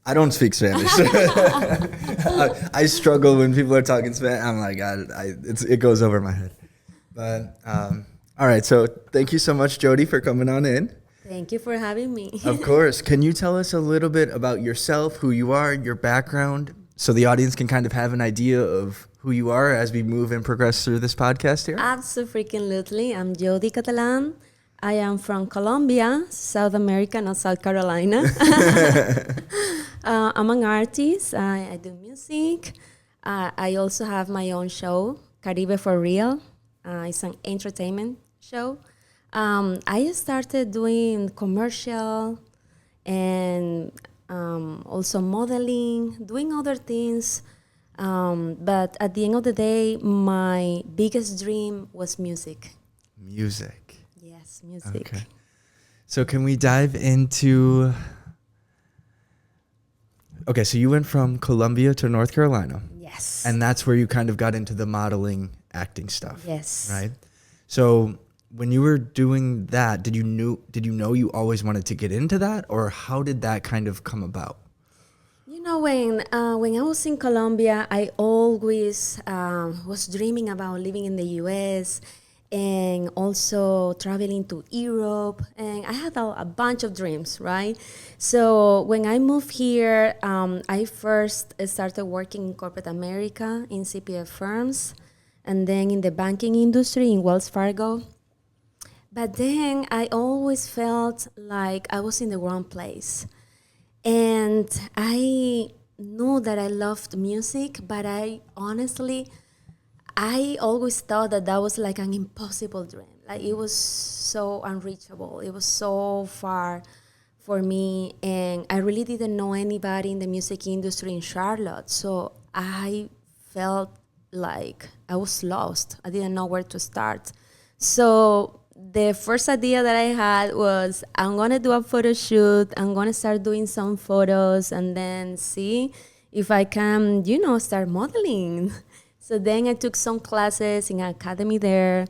I don't speak Spanish. I struggle when people are talking Spanish. I'm like, it goes over my head. But all right, so thank you so much, Joddy, for coming on in. Thank you for having me. Of course. Can you tell us a little bit about yourself, who you are, your background, so the audience can kind of have an idea of who you are as we move and progress through this podcast here? Absolutely. I'm Joddy Catalan. I am from Colombia, South America, not South Carolina. I'm an artist. I do music. I also have my own show, Caribe for Real. It's an entertainment show. I started doing commercial and also modeling, doing other things. But at the end of the day, my biggest dream was music. Music. Yes, music. Okay. So can we dive into... Okay, so you went from Colombia to North Carolina. Yes. And that's where you kind of got into the modeling, acting stuff. Yes. Right? So when you were doing that, did you know you always wanted to get into that, or how did that kind of come about? You know, when I was in Colombia, I always was dreaming about living in the U.S. and also traveling to Europe. And I had a bunch of dreams, right? So when I moved here, I first started working in corporate America in CPF firms, and then in the banking industry in Wells Fargo. But then I always felt like I was in the wrong place. And I knew that I loved music, but I always thought that was like an impossible dream. Like it was so unreachable. It was so far for me. And I really didn't know anybody in the music industry in Charlotte. So I felt like I was lost. I didn't know where to start. So the first idea that I had was, I'm going to do a photo shoot. I'm going to start doing some photos and then see if I can, start modeling. So then I took some classes in an academy there.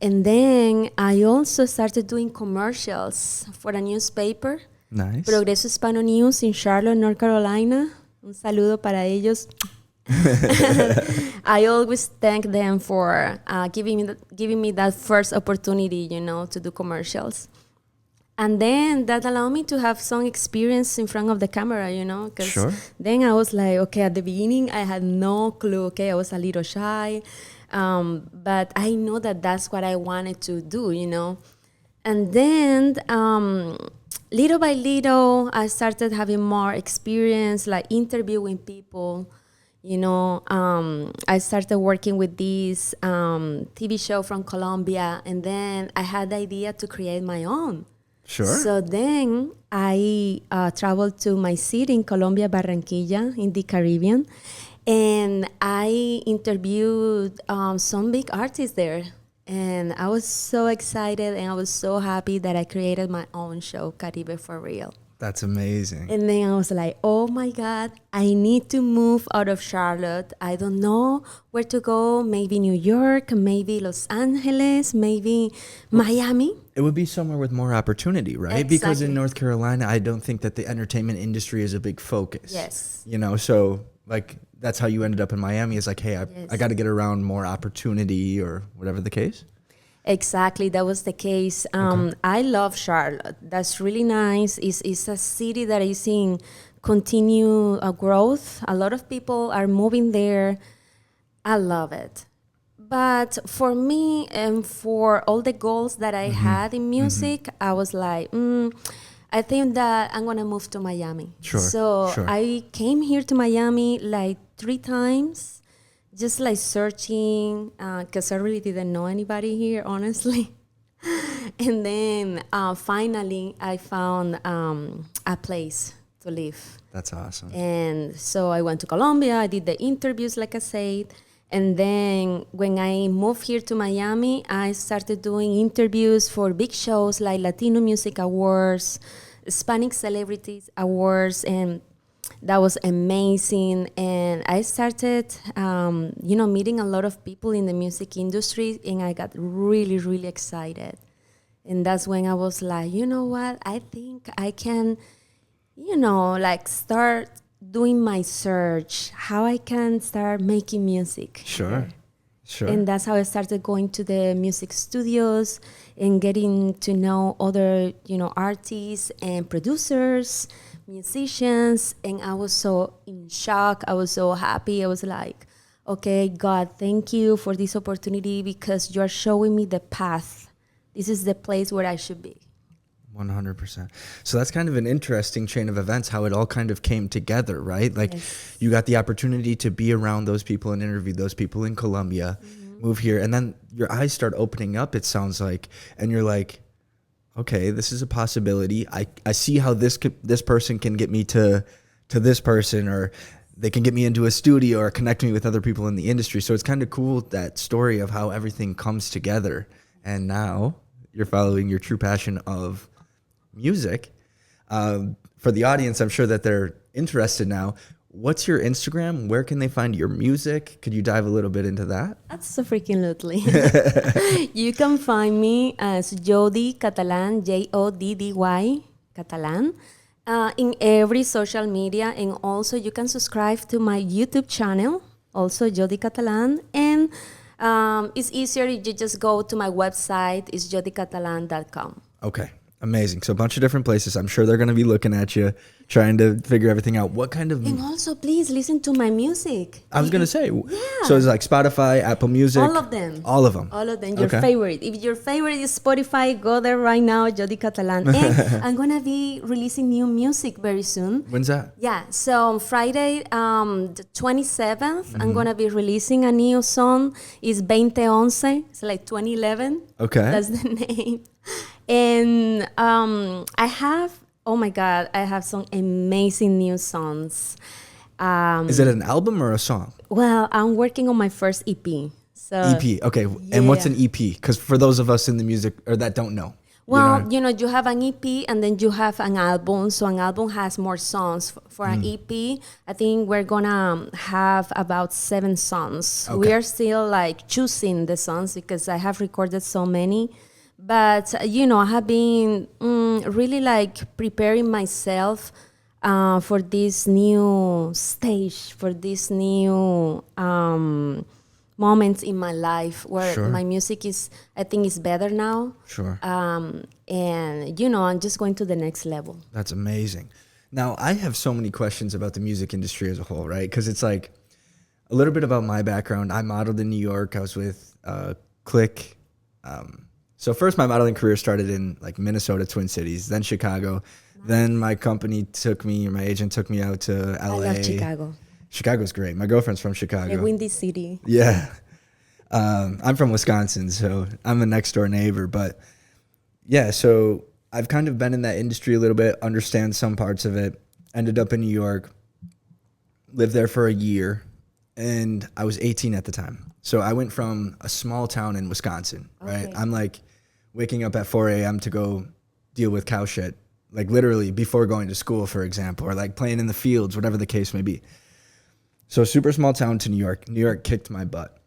And then I also started doing commercials for a newspaper. Nice. Progreso Hispano News in Charlotte, North Carolina. Un saludo para ellos. I always thank them for giving me that first opportunity, to do commercials. And then that allowed me to have some experience in front of the camera, because Sure. Then I was like, okay, at the beginning, I had no clue. Okay, I was a little shy, but I know that that's what I wanted to do, And then little by little, I started having more experience, like interviewing people. I started working with this TV show from Colombia, and then I had the idea to create my own. Sure. So then I traveled to my city in Colombia, Barranquilla, in the Caribbean, and I interviewed some big artists there. And I was so excited, and I was so happy that I created my own show, Caribe for Real. That's amazing. And then I was like, oh my God, I need to move out of Charlotte. I don't know where to go. Maybe New York, maybe Los Angeles, maybe Miami. It would be somewhere with more opportunity, right? Exactly. Because in North Carolina, I don't think that the entertainment industry is a big focus. Yes. So like that's how you ended up in Miami, is like, hey, I got to get around more opportunity or whatever the case. Exactly, that was the case. Okay. I love Charlotte. That's really nice. It's a city that is in continued growth. A lot of people are moving there. I love it. But for me and for all the goals that I had in music, I was like, I think that I'm going to move to Miami. Sure. I came here to Miami like 3 times. Just like searching, because I really didn't know anybody here, honestly. And then finally, I found a place to live. That's awesome. And so I went to Colombia. I did the interviews, like I said. And then when I moved here to Miami, I started doing interviews for big shows like Latino Music Awards, Hispanic Celebrities Awards, and that was amazing. And I started, meeting a lot of people in the music industry, and I got really, really excited. And that's when I was like, you know what? I think I can like start doing my search, how I can start making music. Sure. And that's how I started going to the music studios and getting to know other, artists and producers, musicians. And I was so in shock. I was so happy. I was like, okay, God, thank you for this opportunity because you're showing me the path. This is the place where I should be. 100%. So that's kind of an interesting chain of events, how it all kind of came together, right? Like you got the opportunity to be around those people and interview those people in Colombia, move here, and then your eyes start opening up, it sounds like, and you're like, okay, this is a possibility. I see how this person can get me to this person, or they can get me into a studio or connect me with other people in the industry. So it's kind of cool, that story of how everything comes together. And now you're following your true passion of music. For the audience, I'm sure that they're interested now. What's your Instagram? Where can they find your music? Could you dive a little bit into that? Absolutely. You can find me as Joddy Catalan, Joddy Catalan, in every social media. And also you can subscribe to my YouTube channel, also Joddy Catalan. And it's easier if you just go to my website, it's joddycatalan.com. Okay. Amazing. So a bunch of different places. I'm sure they're going to be looking at you, trying to figure everything out. What kind of... And also, please listen to my music. I was going to say. Yeah. So it's like Spotify, Apple Music. All of them. All of them. All of them. Your favorite. If your favorite is Spotify, go there right now, Joddy Catalan. And I'm going to be releasing new music very soon. When's that? Yeah. So Friday, the 27th, I'm going to be releasing a new song. It's 2011. It's like 2011. Okay. That's the name. And I have some amazing new songs. Is it an album or a song? Well, I'm working on my first EP. So EP, okay. Yeah. And what's an EP? Because for those of us in the music or that don't know. Well, you have an EP and then you have an album. So an album has more songs. For an EP, I think we're going to have about 7 songs. Okay. We are still like choosing the songs because I have recorded so many. But, I have been really like preparing myself for this new stage, for this new moments in my life where my music I think is better now. Sure. And, I'm just going to the next level. That's amazing. Now, I have so many questions about the music industry as a whole, right? Because it's like a little bit about my background. I modeled in New York. I was with Click. So first my modeling career started in like Minnesota, Twin Cities, then Chicago. Nice. Then my agent took me out to LA. I love Chicago. Chicago's great. My girlfriend's from Chicago. A windy city. Yeah. I'm from Wisconsin, so I'm a next door neighbor. But yeah, so I've kind of been in that industry a little bit, understand some parts of it, ended up in New York, lived there for a year, and I was 18 at the time. So I went from a small town in Wisconsin, right? Okay. I'm like waking up at 4 a.m. to go deal with cow shit, like literally before going to school, for example, or like playing in the fields, whatever the case may be. So super small town to New York. New York kicked my butt,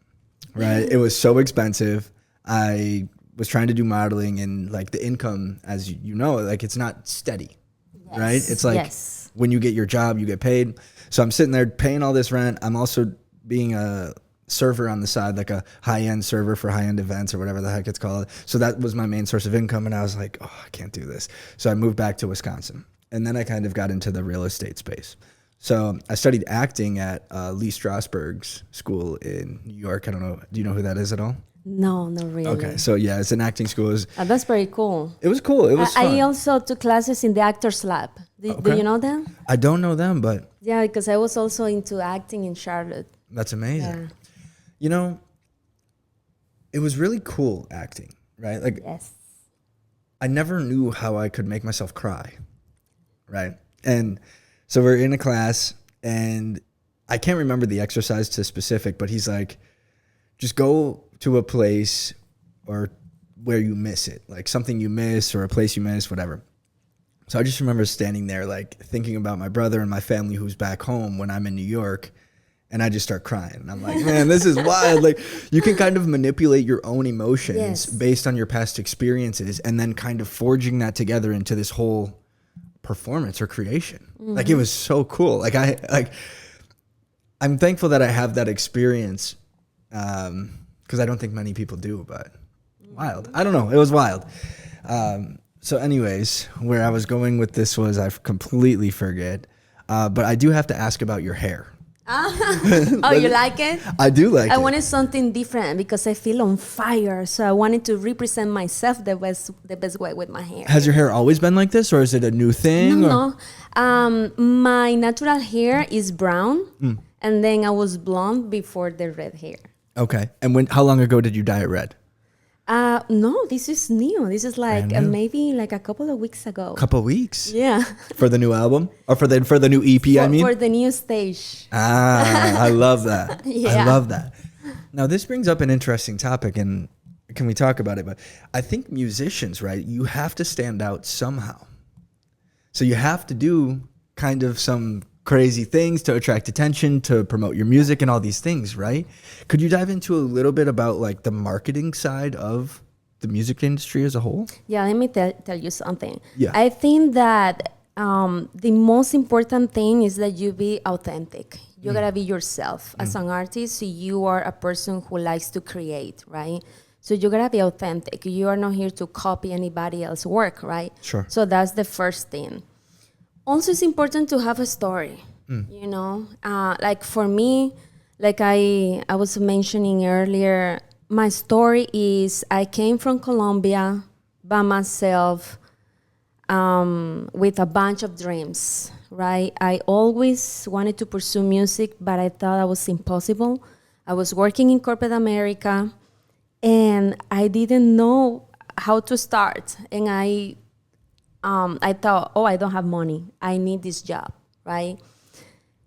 right? It was so expensive. I was trying to do modeling and like the income, as you know, like it's not steady, right? It's like when you get your job, you get paid. So I'm sitting there paying all this rent. I'm also being a server on the side, like a high-end server for high-end events or whatever the heck it's called. So that was my main source of income. And I was like, oh, I can't do this. So I moved back to Wisconsin. And then I kind of got into the real estate space. So I studied acting at Lee Strasberg's school in New York. I don't know. Do you know who that is at all? No, not really. Okay. So yeah, it's an acting school. That's very cool. It was cool. It was fun. I also took classes in the Actors Lab. Do you know them? I don't know them, but... Yeah, because I was also into acting in Charlotte. That's amazing. Yeah. You know, it was really cool acting, right? Like, yes. I never knew how I could make myself cry, right? And so we're in a class, and I can't remember the exercise to specific, but he's like, just go to a place or where you miss it, like something you miss or a place you miss, whatever. So I just remember standing there, like thinking about my brother and my family who's back home when I'm in New York. And I just start crying. And I'm like, man, this is wild. Like, you can kind of manipulate your own emotions based on your past experiences and then kind of forging that together into this whole performance or creation. Like, it was so cool. I'm thankful that I have that experience, because I don't think many people do, but wild. I don't know. It was wild. So anyways, where I was going with this was, I completely forget. But I do have to ask about your hair. Oh, you like it? I do like it. I wanted something different because I feel on fire. So I wanted to represent myself the best way with my hair. Has your hair always been like this, or is it a new thing? No. My natural hair is brown, and then I was blonde before the red hair. Okay. And how long ago did you dye it red? No, this is new. This is like maybe like a couple of weeks ago. Couple weeks? Yeah. For the new album? Or for the new EP, For the new stage. I love that. Yeah. I love that. Now, this brings up an interesting topic, and can we talk about it? But I think musicians, right, you have to stand out somehow. So you have to do kind of some crazy things to attract attention, to promote your music and all these things, right? Could you dive into a little bit about like the marketing side of the music industry as a whole? Yeah, let me tell you something. Yeah. I think that the most important thing is that you be authentic. You gotta be yourself. As an artist, you are a person who likes to create, right? So you gotta be authentic. You are not here to copy anybody else's work, right? Sure. So that's the first thing. Also, it's important to have a story, you know? Like for me, like I was mentioning earlier, my story is I came from Colombia by myself with a bunch of dreams, right? I always wanted to pursue music, but I thought it was impossible. I was working in corporate America, and I didn't know how to start. And I thought, oh, I don't have money. I need this job, right?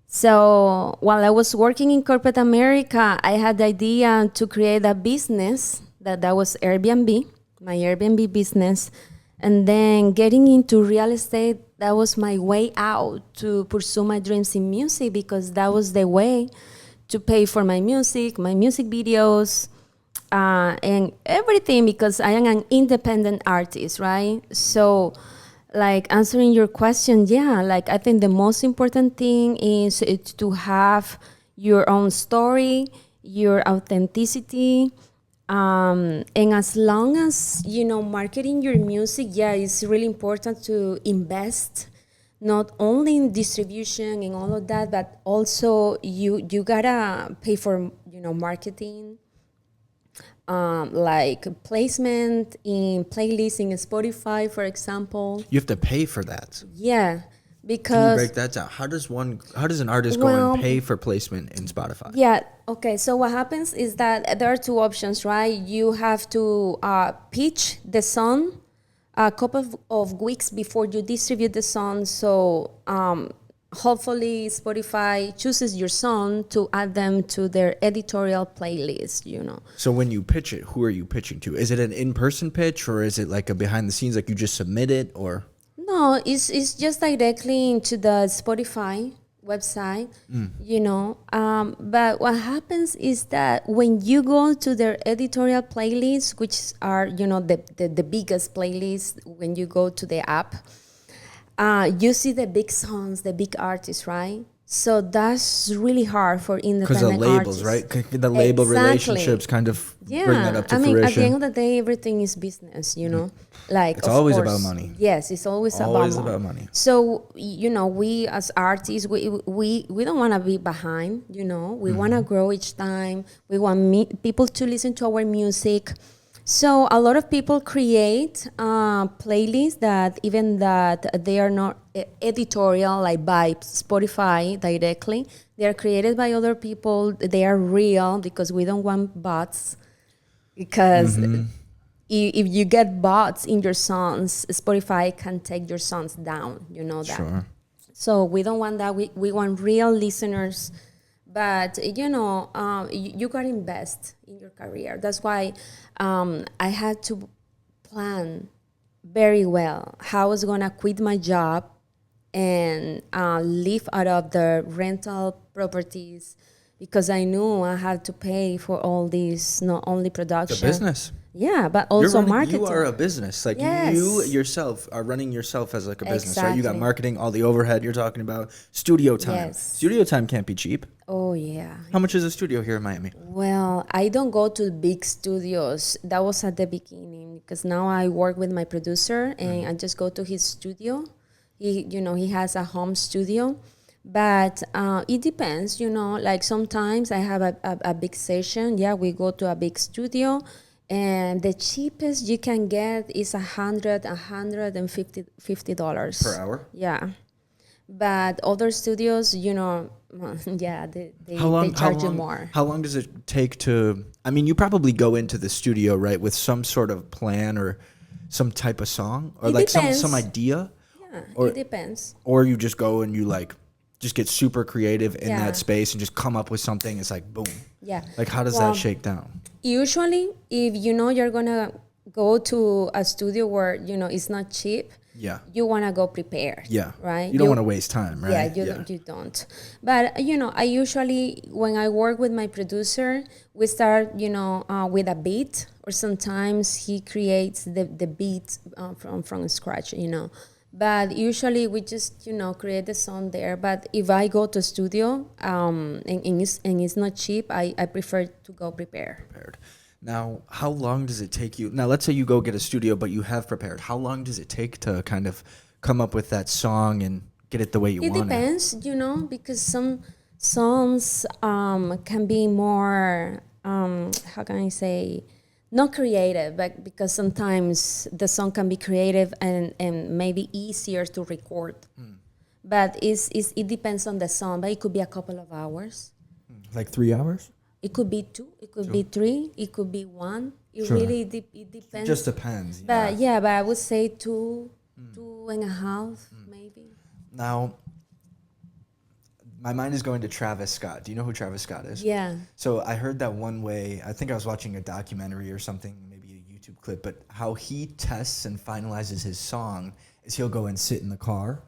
So while I was working in corporate America, I had the idea to create a business that was Airbnb, my Airbnb business. And then getting into real estate, that was my way out to pursue my dreams in music, because that was the way to pay for my music videos, and everything, because I am an independent artist, right? So like answering your question, yeah, like I think the most important thing is to have your own story, your authenticity, and as long as, you know, marketing your music, yeah, it's really important to invest not only in distribution and all of that, but also you gotta pay for, you know, marketing, like placement in playlists in Spotify, for example. You have to pay for that. Yeah, Can you because break that down? How does an artist go and pay for placement in Spotify? yeah, okay. So what happens is that there are two options, right? You have to pitch the song a couple of weeks before you distribute the song. So hopefully Spotify chooses your song to add them to their editorial playlist, you know. So when you pitch it, who are you pitching to? Is it an in-person pitch, or is it like a behind the scenes, like you just submit it, or? No, it's just directly into the Spotify website, you know. But what happens is that when you go to their editorial playlists, which are, you know, the biggest playlists when you go to the app, you see the big songs, the big artists, right? So that's really hard for independent artists. Because the labels, right? The label relationships kind of bring that up to fruition. At the end of the day, everything is business, you know. Like it's always about money. Yes, it's always about money. So, you know, we as artists, we don't want to be behind, you know. We want to grow each time. We want people to listen to our music. So a lot of people create playlists that they are not editorial, like by Spotify directly. They are created by other people. They are real, because we don't want bots. Because if you get bots in your songs, Spotify can take your songs down. You know that. Sure. So we don't want that. We want real listeners. But, you know, you got to invest in your career. That's why I had to plan very well how I was going to quit my job and live out of the rental properties, because I knew I had to pay for all these, not only production. The business. Yeah, but You're also running, marketing. you are a business. Like Yes. you yourself are running yourself as like a business, right? You got Exactly. marketing, all the overhead you're talking about, studio time. Yes. Studio time can't be cheap. Oh yeah. How much is a studio here in Miami? Well, I don't go to big studios. That was at the beginning because now I work with my producer and I just go to his studio. He has a home studio, but it depends. Like sometimes I have a big session. Yeah, we go to a big studio, and the cheapest you can get is $150. Per hour? Yeah, but other studios, yeah, they How long? they charge you more. How long does it take to? I mean, you probably go into the studio, right, with some sort of plan or some type of song or It like depends. some idea, Yeah, Or- it depends. or you just go and you like just get super creative in Yeah. that space and just come up with something. It's like boom. Yeah. Like how does Well, that shake down? Usually, if you know you're gonna go to a studio where it's not cheap, Yeah. you wanna go prepared. Yeah. Right. You don't want to waste time, right? Yeah, you don't. But I usually when I work with my producer, we start with a beat, or sometimes he creates the beat from scratch. But usually we just create the song there. But if I go to studio and it's not cheap, I prefer to go prepared. Prepared. Now, how long does it take you? Now, let's say you go get a studio, but you have prepared. How long does it take to kind of come up with that song and get it the way you It want it? depends, because some songs can be more, how can I say, not creative, but because sometimes the song can be creative and maybe easier to record. But it depends on the song, but it could be a couple of hours. Like 3 hours? It could be 2, it could be 3, it could be 1. It Sure. really it depends. Just depends. But yeah, but I would say 2, 2.5, maybe. Now, my mind is going to Travis Scott. Do you know who Travis Scott is? Yeah. So I heard that one way, I think I was watching a documentary or something, maybe a YouTube clip, but how he tests and finalizes his song is he'll go and sit in the car,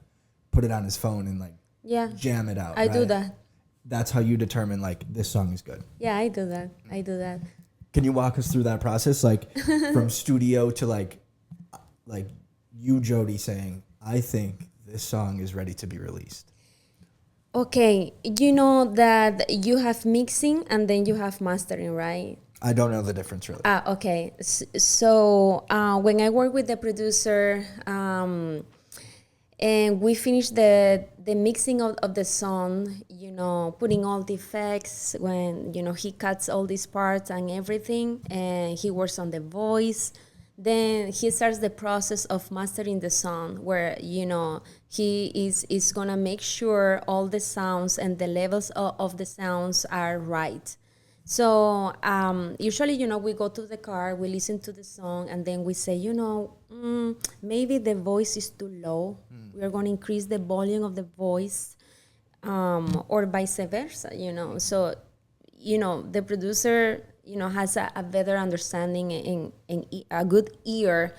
put it on his phone and like Yeah. jam it out. I do right? that. That's how you determine like this song is good. Yeah, I do that. I do that. Can you walk us through that process, like from studio to like you, Jody, saying, "I think this song is ready to be released"? Okay, you know that you have mixing and then you have mastering, right? I don't know the difference really. Okay. So when I work with the producer, and we finish the mixing of the song, putting all the effects, when he cuts all these parts and everything, and he works on the voice. Then he starts the process of mastering the song, where he is gonna make sure all the sounds and the levels of the sounds are right. So usually, we go to the car, we listen to the song, and then we say, maybe the voice is too low. We are going to increase the volume of the voice, or vice versa. So, the producer, has a better understanding and a good ear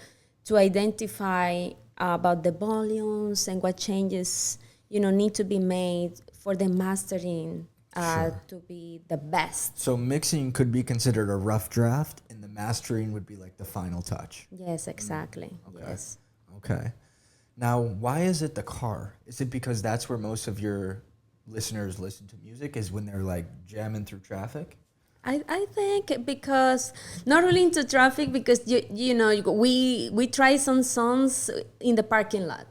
to identify about the volumes and what changes, need to be made for the mastering. To be the best. So mixing could be considered a rough draft, and the mastering would be like the final touch. Yes, exactly. Okay. Yes. Okay. Now, why is it the car? Is it because that's where most of your listeners listen to music, is when they're like jamming through traffic? I think because not really into traffic, because we try some songs in the parking lot.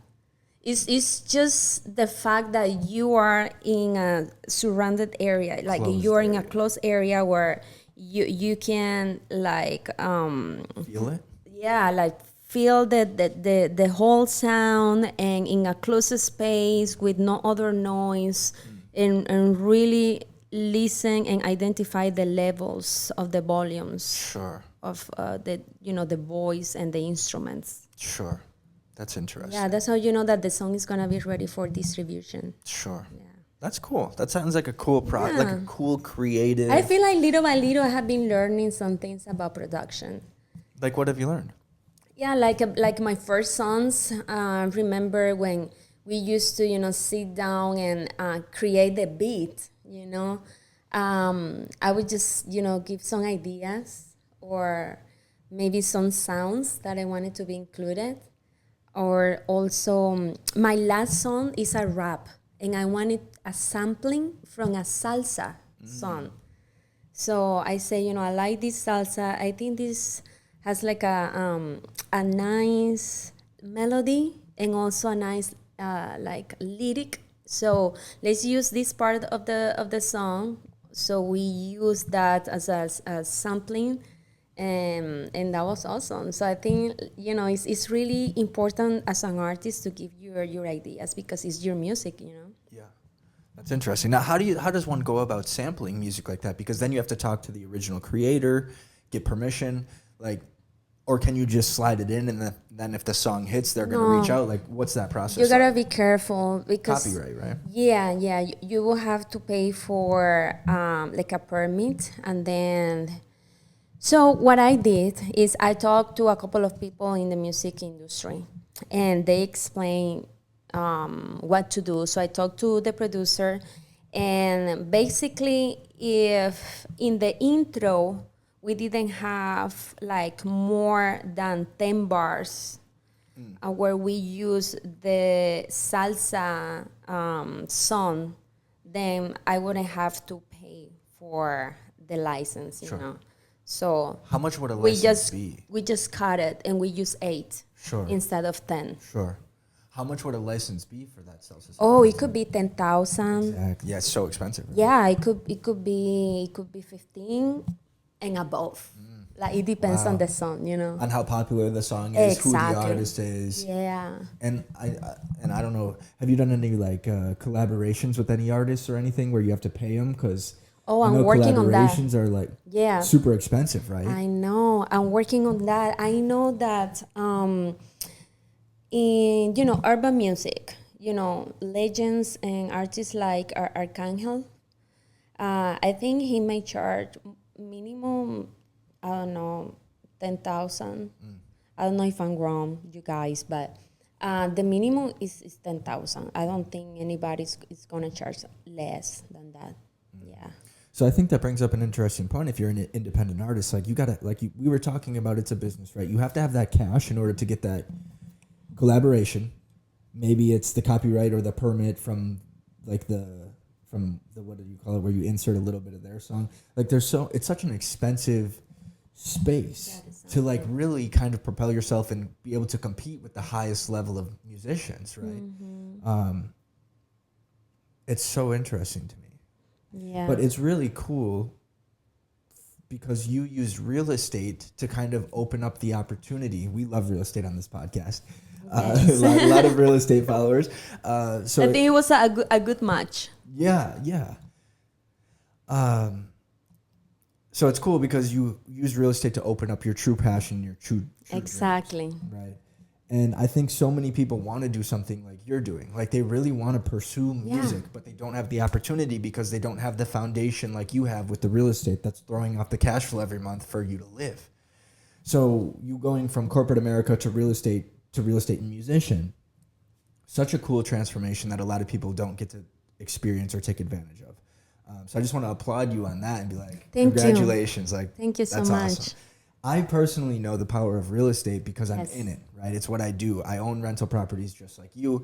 It's just the fact that you are in a surrounded area, like Closed you are in a area. closed area where you can like Feel it? yeah, like feel the whole sound, and in a closed space with no other noise, and really listen and identify the levels of the volumes Sure. of the voice and the instruments. Sure. That's interesting. Yeah, that's how you know that the song is gonna be ready for distribution. Sure. Yeah. That's cool. That sounds like a cool like a cool creative. I feel like little by little I have been learning some things about production. Like what have you learned? Yeah, like my first songs. Remember when we used to sit down and create the beat. I would just give some ideas, or maybe some sounds that I wanted to be included. Or also, my last song is a rap, and I wanted a sampling from a salsa song. So I say, I like this salsa. I think this has like a nice melody and also a nice like lyric. So let's use this part of the song. So we use that as a sampling, and that was awesome. So I think it's really important as an artist to give your ideas because it's your music. Yeah, that's interesting. Now, how does one go about sampling music like that? Because then you have to talk to the original creator, get permission, like, or can you just slide it in and then if the song hits, they're gonna reach out? Like, what's that process? You gotta be careful because copyright, right? Yeah. You will have to pay for like a permit, and then. So what I did is I talked to a couple of people in the music industry, and they explained what to do. So I talked to the producer, and basically, if in the intro we didn't have like more than 10 bars where we use the salsa song, then I wouldn't have to pay for the license, you know. So how much would a license be? We just cut it and we use 8 instead of 10. Sure. How much would a license be for that salsa? Oh, it could be 10,000. Exactly. Yeah, it's so expensive. Right? Yeah, it could be 15 and above. Like it depends on the song, On how popular the song is, exactly. who the artist is. Yeah. And I don't know, have you done any like collaborations with any artists or anything where you have to pay them? Because I'm working on that. Collaborations are like super expensive, right? I know. I'm working on that. I know that in urban music, legends and artists like Arcangel, I think he may charge minimum, I don't know, 10,000. I don't know if I'm wrong, you guys, but the minimum is 10,000. I don't think anybody is gonna charge less than that. Yeah. So I think that brings up an interesting point. If you're an independent artist, like you gotta, we were talking about, it's a business, right? You have to have that cash in order to get that collaboration. Maybe it's the copyright or the permit from what do you call it, where you insert a little bit of their song. Like it's such an expensive space to like really kind of propel yourself and be able to compete with the highest level of musicians, right? It's so interesting to me. Yeah. But it's really cool because you used real estate to kind of open up the opportunity. We love real estate on this podcast. Yes. A lot of real estate followers. So I think it was a good match. Yeah. So it's cool because you use real estate to open up your true passion, your true exactly dreams, right? And I think so many people want to do something like you're doing. Like they really want to pursue music, but they don't have the opportunity because they don't have the foundation like you have with the real estate that's throwing off the cash flow every month for you to live. So you going from corporate America to real estate and musician, such a cool transformation that a lot of people don't get to experience or take advantage of. So I just want to applaud you on that and be like, congratulations. Like, thank you so that's much. Awesome. I personally know the power of real estate because I'm in it, right? It's what I do. I own rental properties just like you.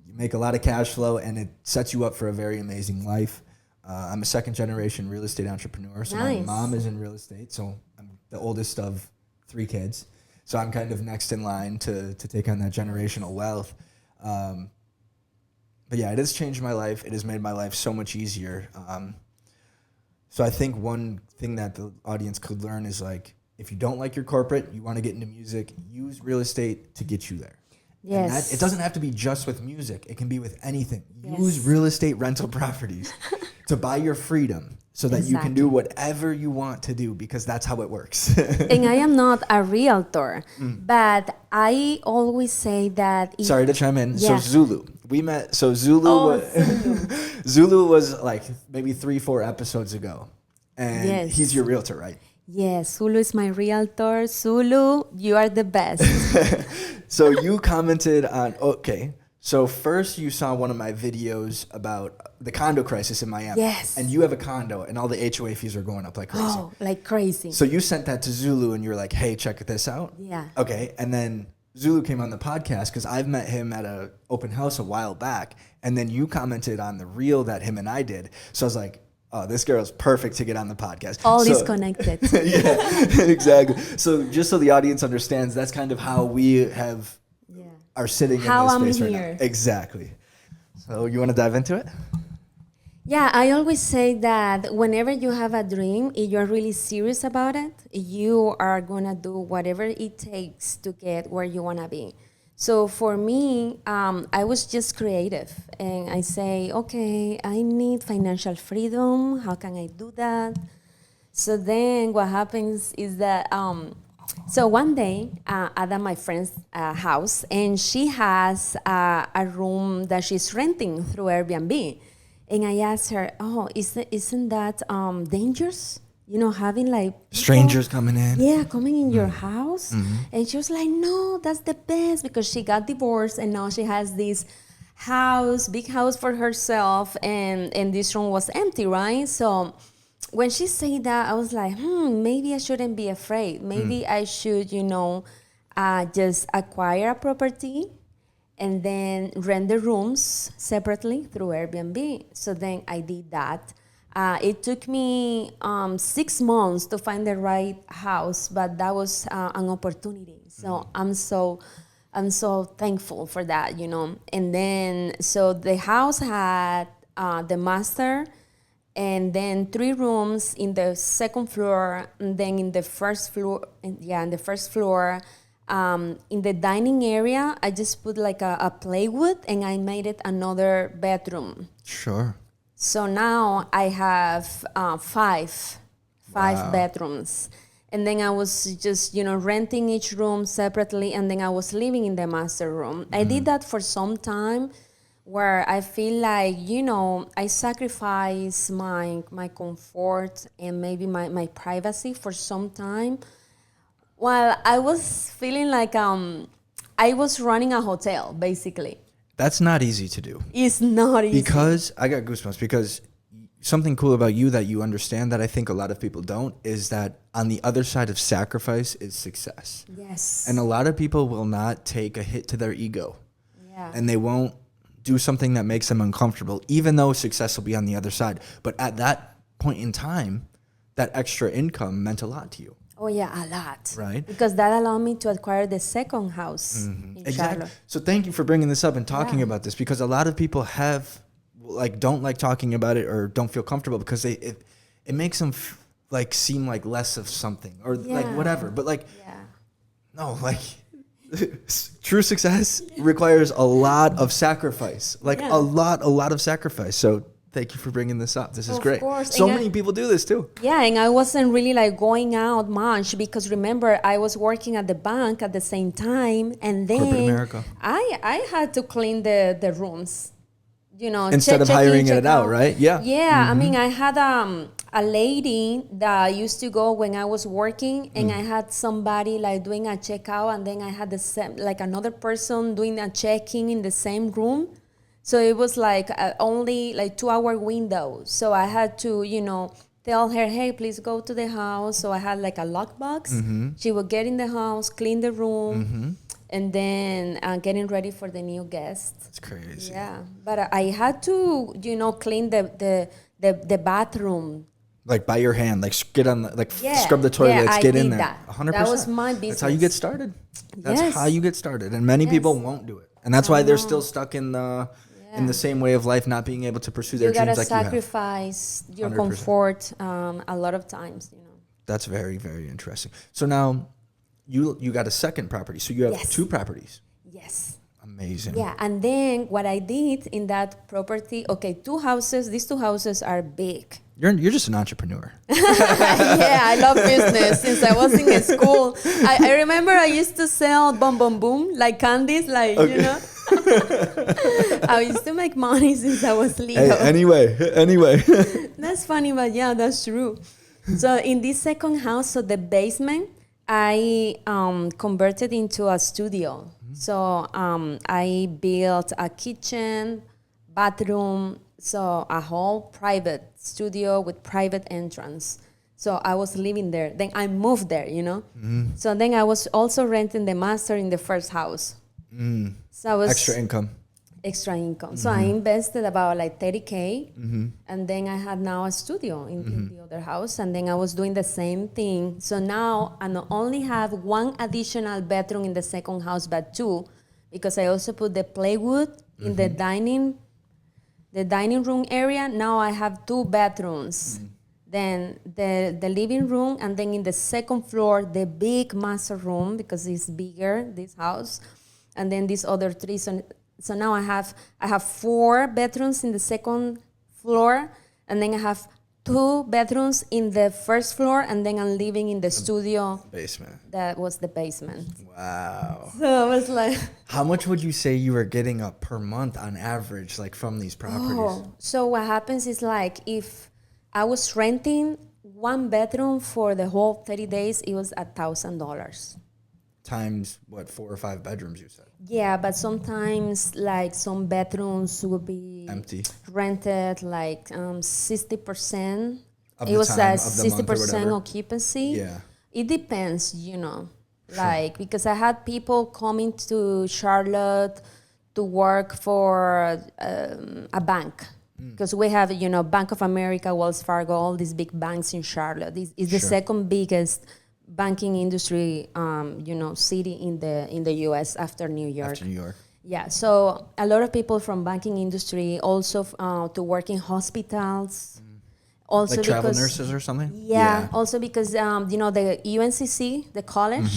You make a lot of cash flow and it sets you up for a very amazing life. I'm a second generation real estate entrepreneur. So my mom is in real estate. So I'm the oldest of 3 kids. So I'm kind of next in line to take on that generational wealth. But yeah, it has changed my life. It has made my life so much easier. So I think one thing that the audience could learn is like, if you don't like your corporate, you want to get into music, use real estate to get you there. Yes. It doesn't have to be just with music. It can be with anything. Use real estate rental properties to buy your freedom so that you can do whatever you want to do because that's how it works. And I am not a realtor, but I always say that... Sorry to chime in. Yeah. So Zulu. We met... So Zulu, Zulu was like maybe 3-4 episodes ago. And he's your realtor, right? Yes, Zulu is my realtor. Zulu, you are the best. So you commented on... Okay. So first you saw one of my videos about the condo crisis in Miami. Yes. And you have a condo and all the HOA fees are going up like crazy. Oh, like crazy. So you sent that to Zulu and you were like, hey, check this out. Yeah. Okay. And then Zulu came on the podcast because I've met him at an open house a while back. And then you commented on the reel that him and I did. So I was like, oh, this girl's perfect to get on the podcast. All so, is connected. Yeah, exactly. So just so the audience understands, that's kind of how we are sitting how in this space I'm right here. now. Exactly. So you want to dive into it? Yeah, I always say that whenever you have a dream, if you're really serious about it, you are gonna do whatever it takes to get where you wanna be. So for me, I was just creative, and I say, okay, I need financial freedom. How can I do that? So then what happens is that, so one day at my friend's house, and she has a room that she's renting through Airbnb. And I asked her, oh, isn't that dangerous? You know, having like people, strangers coming in. Yeah, coming in your house. And she was like, no, that's the best, because she got divorced and now she has this house, big house for herself, and this room was empty, right? So when she said that, I was like, maybe I shouldn't be afraid. Maybe I should, just acquire a property and then rent the rooms separately through Airbnb. So then I did that. It took me 6 months to find the right house, but that was an opportunity. So I'm so thankful for that, And then, so the house had the master, and then 3 rooms in the second floor, and then in the first floor, in the dining area, I just put like a plywood, and I made it another bedroom. Sure. So now I have 5 bedrooms. And then I was just, renting each room separately, and then I was living in the master room. I did that for some time, where I feel like, I sacrifice my comfort and maybe my privacy for some time. Well, I was feeling like I was running a hotel, basically. That's not easy to do. It's not easy. Because I got goosebumps, because something cool about you that you understand that I think a lot of people don't is that on the other side of sacrifice is success. Yes. And a lot of people will not take a hit to their ego. Yeah. And they won't do something that makes them uncomfortable, even though success will be on the other side. But at that point in time, that extra income meant a lot to you. Oh, yeah, a lot. Right. Because that allowed me to acquire the second house in Charlotte. So thank you for bringing this up and talking about this, because a lot of people don't like talking about it or don't feel comfortable because it makes them seem like less of something or like whatever. But no, true success requires a lot of sacrifice, a lot of sacrifice. So thank you for bringing this up. This is great. Course. So many people do this too. Yeah, and I wasn't really going out much because remember, I was working at the bank at the same time, and then Corporate America. I had to clean the rooms, instead of hiring it out, right? Yeah. Yeah, I mean, I had a lady that used to go when I was working, and I had somebody doing a checkout, and then I had the same another person doing a check-in in the same room. So it was only 2-hour window. So I had to, tell her, hey, please go to the house. So I had a lockbox. She would get in the house, clean the room, and then getting ready for the new guests. That's crazy. Yeah, but I had to, clean the bathroom. By your hand, get on scrub the toilets, get in there. That. 100%. That was my business. That's how you get started. That's how you get started. And many people won't do it. And that's why they're still stuck in the same way of life, not being able to pursue their dreams like you have. You gotta sacrifice your comfort a lot of times, That's very, very interesting. So now you got a second property. So you have 2 properties. Yes. Amazing. Yeah, and then what I did in that property, 2 houses. These 2 houses are big. You're just an entrepreneur. Yeah, I love business. Since I was in school, I remember I used to sell boom, like candies, I used to make money since I was little. Hey, anyway. That's funny, but yeah, that's true. So in this second house, so the basement, I converted into a studio. So I built a kitchen, bathroom, so a whole private studio with private entrance. So I was living there. Then I moved there, you know. So then I was also renting the master in the first house. So I was extra income. So I invested about like 30K, and then I had now a studio in the other house, and then I was doing the same thing. So now I not only have one additional bedroom in the second house, but two, because I also put the plywood in the dining room area. Now I have two bedrooms. Then the living room, and then in the second floor, the big master room, because it's bigger, this house, and then these other three. So now I have 4 bedrooms in the second floor, and then I have 2 bedrooms in the first floor, and then I'm living in the studio basement. That was the basement. Wow. So I was like, how much would you say you were getting up per month on average, like from these properties? So what happens is, like, if I was renting 1 bedroom for the whole 30 days, it was $1,000. Times what, 4 or 5 bedrooms you said? Yeah, but sometimes like some bedrooms would be empty, rented like 60%. Of it the was time, a of the month or 60% whatever. occupancy. Yeah. It depends, you know. Like, because I had people coming to Charlotte to work for a bank. Because we have, you know, Bank of America, Wells Fargo, all these big banks in Charlotte. This is the second biggest banking industry, you know, city in the U.S. after New York. After New York. Yeah, so a lot of people from banking industry also to work in hospitals. Also like travel because, nurses or something? Yeah, also because you know, the UNCC, the college,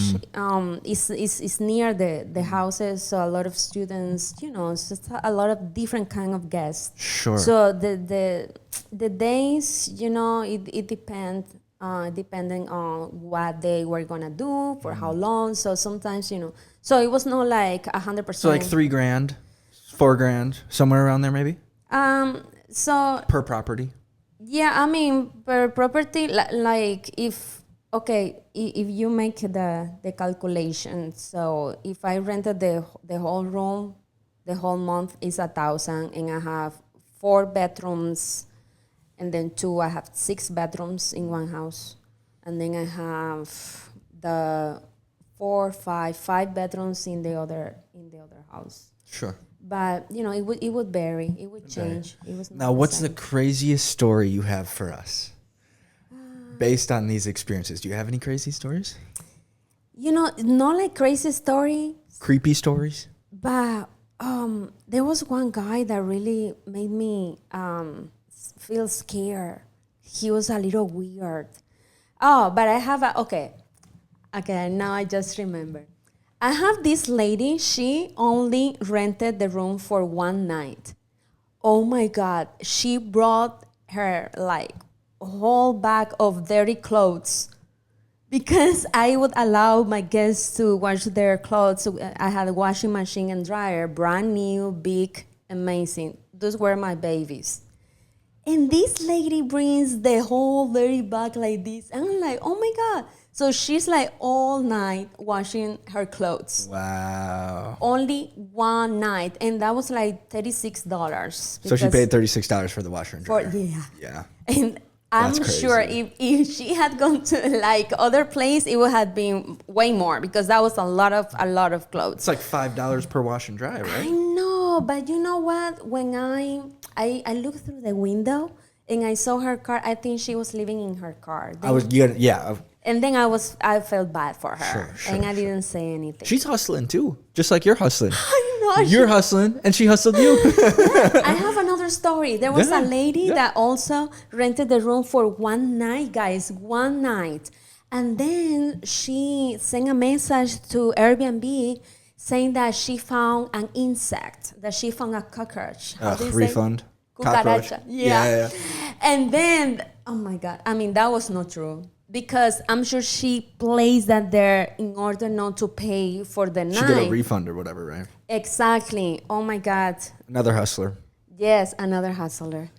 is near the houses, so a lot of students, you know, it's just a lot of different kind of guests. Sure. So the days, you know, it depends. Depending on what they were gonna do for how long. So sometimes, you know, so it was not like 100%. So like $3,000, $4,000, somewhere around there maybe. So per property. Yeah, I mean, per property, like if you make the calculation. So if I rented the whole room, the whole month is 1,000, and I have 4 bedrooms. And then 2, I have 6 bedrooms in one house. And then I have the 5 bedrooms in the other house. Sure. But, you know, it would vary. It would change. It was now, what's the craziest story you have for us based on these experiences? Do you have any crazy stories? You know, not like crazy story. Creepy stories? But there was one guy that really made me feel scared. He was a little weird. Oh, but I have okay, now I just remember. I have this lady, she only rented the room for 1 night. Oh my God, she brought her like whole bag of dirty clothes because I would allow my guests to wash their clothes. So I had a washing machine and dryer, brand new, big, amazing. Those were my babies. And this lady brings the whole dirty bag like this. And I'm like, oh my God. So she's like all night washing her clothes. Wow. Only 1 night. And that was like $36. So she paid $36 for the washer and dryer. Yeah. Yeah. And I'm sure if she had gone to like other place, it would have been way more because that was a lot of clothes. It's like $5 per wash and dry, right? I know, but you know what? When I looked through the window and I saw her car, I think she was living in her car. Then, and then I felt bad for her, and I didn't say anything. She's hustling too, just like you're hustling. I know. You're hustling, and she hustled you. I have another story. There was a lady that also rented the room for 1 night, guys, 1 night. And then she sent a message to Airbnb saying that she found an insect, that she found a cockroach. Refund. Cockroach. Yeah. And then, oh my God, I mean, that was not true. Because I'm sure she placed that there in order not to pay for the night. She get a refund or whatever, right? Exactly. Oh my God. Another hustler. Yes, another hustler.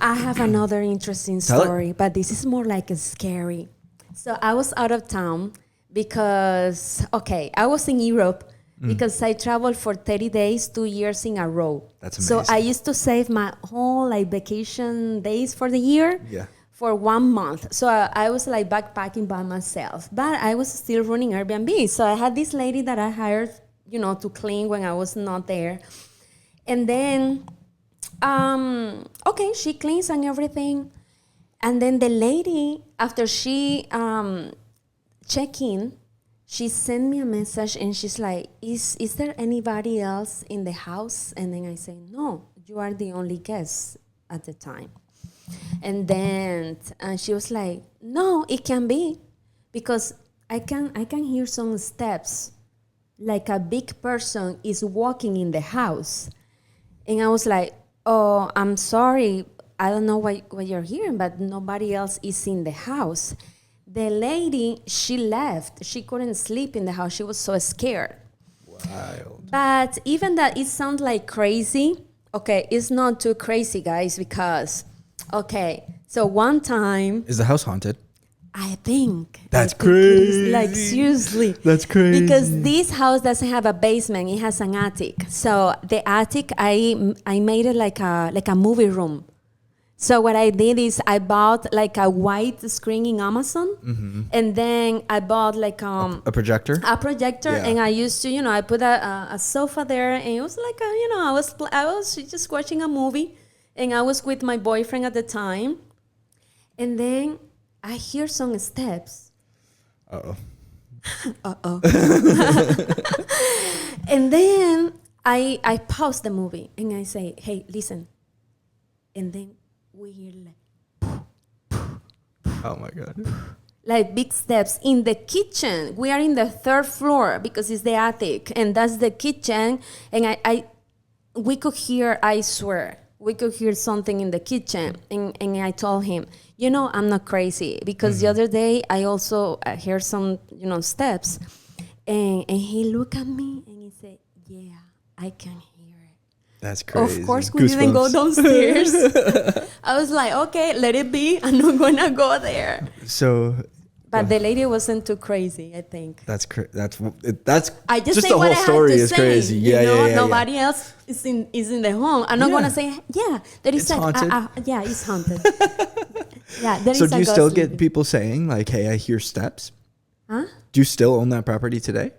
I have another interesting story, but this is more like a scary. So I was out of town because, okay, I was in Europe because I traveled for 30 days, 2 years in a row. That's So amazing. I used to save my whole like vacation days for the year. Yeah. For 1 month. So I was like backpacking by myself, but I was still running Airbnb. So I had this lady that I hired, to clean when I was not there. And then, okay, she cleans and everything. And then the lady, after she checked in, she sent me a message and she's like, is there anybody else in the house? And then I say, no, you are the only guest at the time. And then she was like, no, it can be, because I can hear some steps, like a big person is walking in the house. And I was like, oh, I'm sorry, I don't know what you're hearing, but nobody else is in the house. The lady, she left. She couldn't sleep in the house. She was so scared. Wild. But even that, it sounds like crazy. Okay, it's not too crazy, guys, because, okay, so one time, Is the house haunted? I think. That's I think it is, crazy. like, seriously. That's crazy. Because this house doesn't have a basement, it has an attic. So the attic, I made it like a movie room. So what I did is I bought like a white screen in Amazon, and then I bought like A projector? a projector, Yeah. and I used to, I put a sofa there, and it was like I was just watching a movie, and I was with my boyfriend at the time, and then I hear some steps. Uh-oh. And then I pause the movie and I say, hey, listen. And then we hear Oh my God. like big steps in the kitchen. We are in the third floor because it's the attic, and that's the kitchen. And we could hear, I swear, we could hear something in the kitchen. And I told him, I'm not crazy, because the other day I also heard some, steps. And he looked at me and he said, yeah, I can hear it. That's crazy. Of course, we didn't go Goosebumps. downstairs. I was like, okay, let it be. I'm not going to go there. So But the lady wasn't too crazy, I think. that's I just say the what whole I had story to is say. crazy. Yeah. Nobody else is in the home. I'm not Yeah. gonna say, yeah, there is It's haunted. yeah, it's haunted. Yeah, there So is do a you still ghost get living. people saying like, "Hey, I hear steps"? Huh? Do you still own that property today?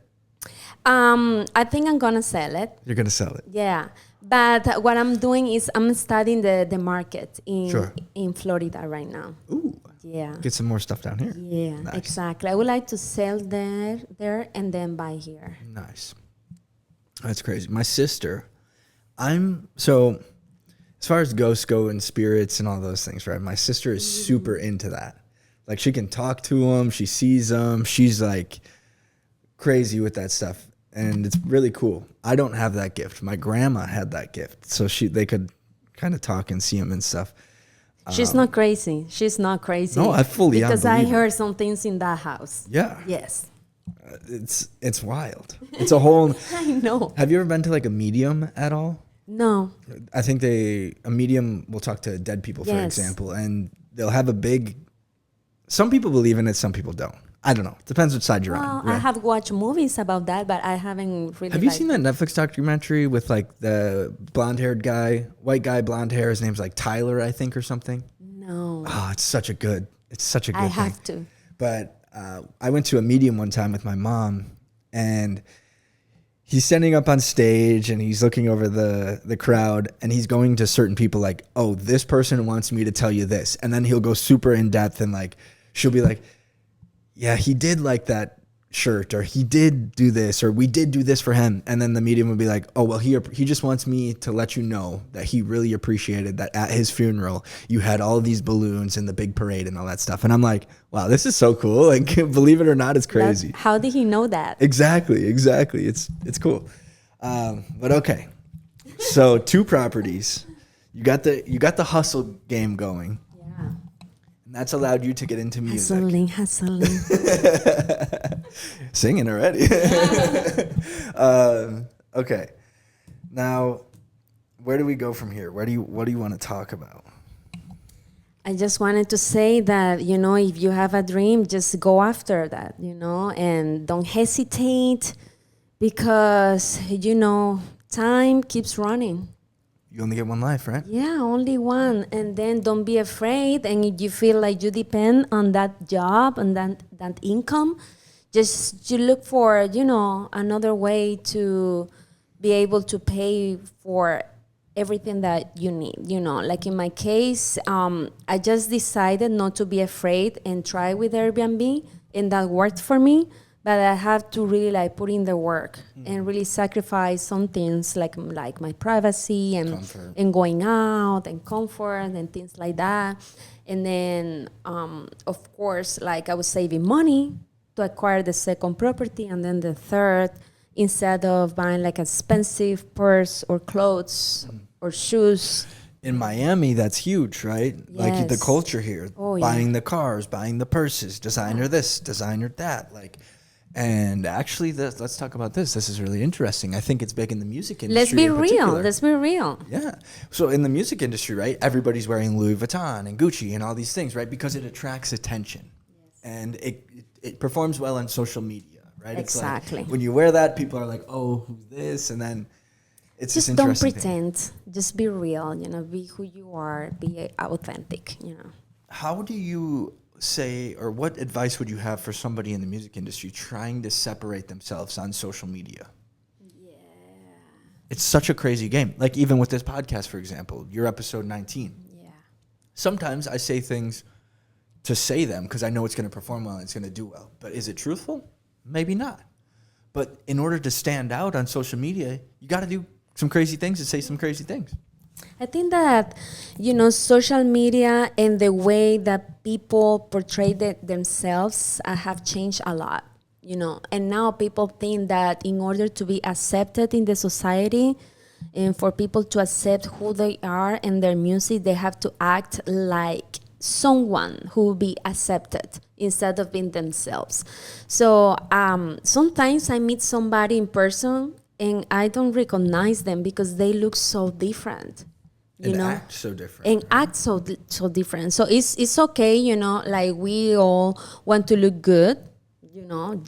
I think I'm gonna sell it. You're gonna sell it. Yeah, but what I'm doing is I'm studying the market Sure. in Florida right now. Ooh, Yeah. get some more stuff down here. Yeah, Nice. exactly. I would like to sell there and then buy here. Nice. That's crazy. My sister, so as far as ghosts go and spirits and all those things, right? My sister is super into that. Like, she can talk to them, she sees them, she's like crazy with that stuff, and it's really cool. I don't have that gift. My grandma had that gift, so they could kind of talk and see them and stuff. She's not crazy. She's not crazy. No, I fully because I believe it. heard some things in that house. Yeah, Yes, it's wild. It's a whole. I know. Have you ever been to like a medium at all? No. I think a medium will talk to dead people, for Yes. example, and they'll have a big. Some people believe in it, some people don't. I don't know. Depends which side you're Well, on. I Right? have watched movies about that, but I haven't really. Have you seen that Netflix documentary with like the blonde-haired guy, white guy, blonde hair? His name's like Tyler, I think, or something. No. Oh, it's such a good thing. I have to. But I went to a medium one time with my mom, and he's standing up on stage and he's looking over the crowd, and he's going to certain people like, oh, this person wants me to tell you this. And then he'll go super in depth, and like, she'll be like, yeah, he did like that shirt, or he did do this, or we did do this for him. And then the medium would be like, oh, well, he just wants me to let you know that he really appreciated that at his funeral you had all these balloons and the big parade and all that stuff. And I'm like, wow, this is so cool. Like, believe it or not, it's crazy. How did he know that? Exactly. It's cool. But okay. So 2 properties. You got the hustle game going. Yeah. And that's allowed you to get into music. Hustling. Singing already. Okay. Now, where do we go from here? What do you want to talk about? I just wanted to say that, if you have a dream, just go after that, and don't hesitate because, time keeps running. You only get one life, right? Yeah, only one. And then don't be afraid. And if you feel like you depend on that job and that income, just you look for, another way to be able to pay for everything that you need. Like in my case, I just decided not to be afraid and try with Airbnb, and that worked for me. But I have to really like put in the work and really sacrifice some things like my privacy and Comfort. and going out and comfort and things like that. And then of course, like I was saving money to acquire the second property, and then the third, instead of buying like expensive purse or clothes or shoes. In Miami, that's huge, right? Like the Yes. culture here, Oh, buying the cars, buying the purses, designer this, designer that, like. And actually, let's talk about this. This is really interesting. I think it's big in the music industry. Let's be in real. particular. Let's be real. Yeah. So in the music industry, right, everybody's wearing Louis Vuitton and Gucci and all these things, right? Because it attracts attention. Yes. And it performs well on social media, right? Exactly. It's like when you wear that, people are like, oh, who's this? And then it's Just this don't interesting pretend. thing. Just be real. Be who you are. Be authentic. How do you say, or what advice would you have for somebody in the music industry trying to separate themselves on social media? Yeah. It's such a crazy game. Like even with this podcast, for example, your episode 19. Yeah. Sometimes I say things to say them because I know it's going to perform well and it's going to do well. But is it truthful? Maybe not. But in order to stand out on social media, you got to do some crazy things and say some crazy things. I think that, social media and the way that people portray themselves have changed a lot, And now people think that in order to be accepted in the society and for people to accept who they are and their music, they have to act like someone who will be accepted instead of being themselves. So sometimes I meet somebody in person and I don't recognize them because they look so different, Act so different. and act so different. So it's okay, like we all want to look good,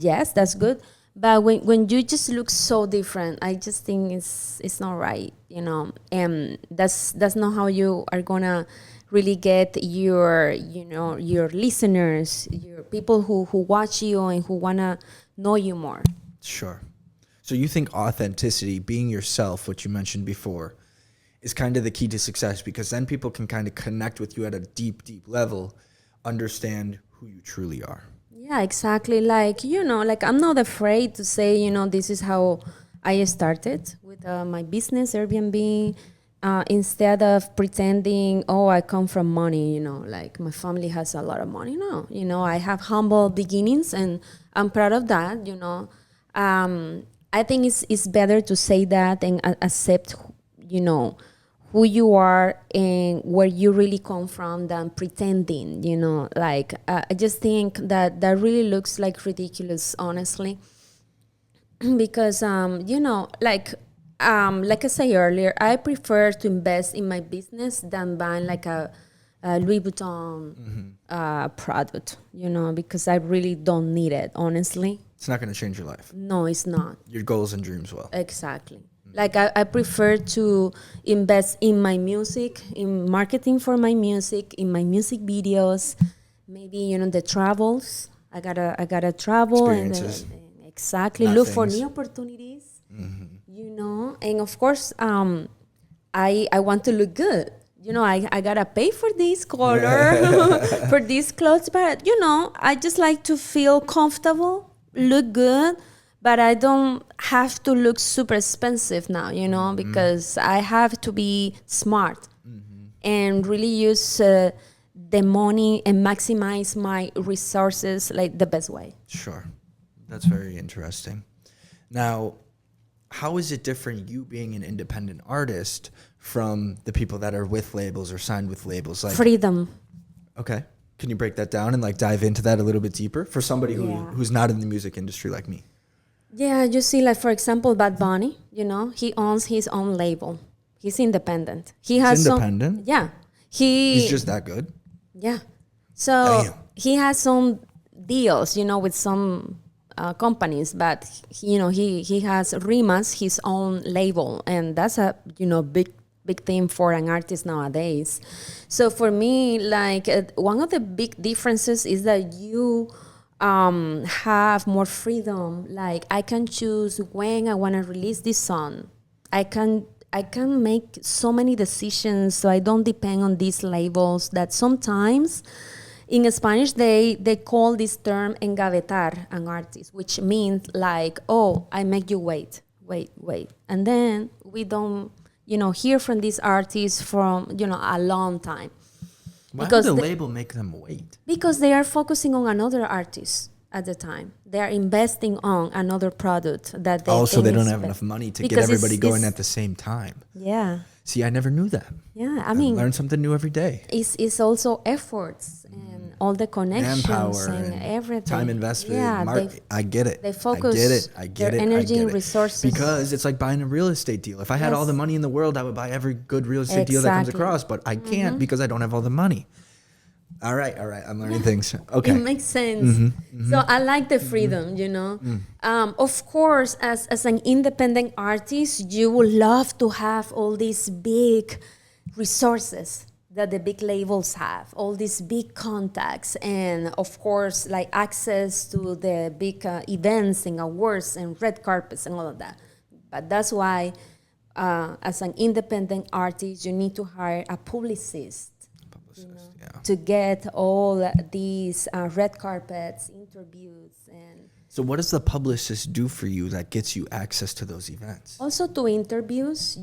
yes, that's good. But when you just look so different, I just think it's not right, and that's not how you are gonna really get your listeners, your people who watch you and who wanna know you more. Sure. So you think authenticity, being yourself, what you mentioned before, is kind of the key to success, because then people can kind of connect with you at a deep, deep level, understand who you truly are. Yeah, exactly. Like, like I'm not afraid to say, this is how I started with my business, Airbnb, instead of pretending, oh, I come from money, like my family has a lot of money. No, I have humble beginnings and I'm proud of that, I think it's better to say that and accept, who you are and where you really come from than pretending, like I just think that really looks like ridiculous, honestly, because like I said earlier, I prefer to invest in my business than buying like a Louis Vuitton product, because I really don't need it, honestly. It's not going to change your life. No, it's not. Your goals and dreams will. Exactly. Like I prefer to invest in my music, in marketing for my music, in my music videos, maybe the travels. I gotta travel Experiences. and exactly Not look for things. new opportunities. And of course, I want to look good. I gotta pay for this color, for these clothes, but I just like to feel comfortable, look good. But I don't have to look super expensive now, because I have to be smart and really use the money and maximize my resources like the best way. Sure. That's very interesting. Now, how is it different, you being an independent artist, from the people that are with labels or signed with labels? Like, Freedom. okay. Can you break that down and like dive into that a little bit deeper for somebody who's not in the music industry like me? Yeah, you see, like, for example, Bad Bunny, he owns his own label. He's independent. He has independent? Yeah. He's just that good? Yeah. So Damn. he has some deals, with some companies, but he has Rimas, his own label, and that's a big thing for an artist nowadays. So for me, like one of the big differences is that you have more freedom. Like I can choose when I want to release this song. I can make so many decisions, so I don't depend on these labels that sometimes in Spanish they call this term engavetar an artist, which means like, oh, I make you wait, and then we don't hear from these artists from a long time. Why would Because the the- label make them wait? because they are focusing on another artist at the time. They are investing on another product that they Also, they think don't is have be- enough money to get because everybody going it's- at the same time. Yeah, See, I never knew that. yeah. I I mean, learn something new every day. it's also efforts and all the connections Manpower and and everything. time investment. Yeah, I get it. they focus I get it. I get their it. energy I get and it. resources. Because it's like buying a real estate deal. If I had all Yes. the money in the world, I would buy every good real estate deal that comes Exactly. across. But I can't because I don't have all the money. All right. I'm learning things. Okay. It makes sense. So I like the freedom, Of course, as an independent artist, you would love to have all these big resources that the big labels have, all these big contacts, and of course, like access to the big events and awards and red carpets and all of that. But that's why, as an independent artist, you need to hire a publicist Yeah. to get all these red carpets, interviews, and So what does the publicist do for you that gets you access to those events? also to interviews.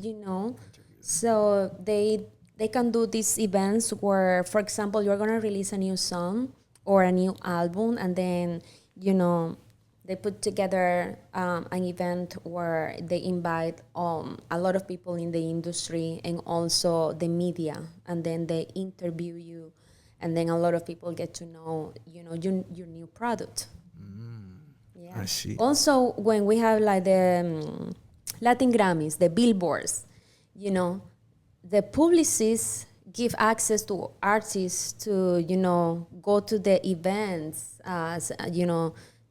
So they can do these events where, for example, you're gonna release a new song or a new album, and then they put together an event where they invite a lot of people in the industry and also the media, and then they interview you, and then a lot of people get to know your new product. Yeah. I see. Also, when we have like the Latin Grammys, the billboards, the publicists give access to artists to go to the events as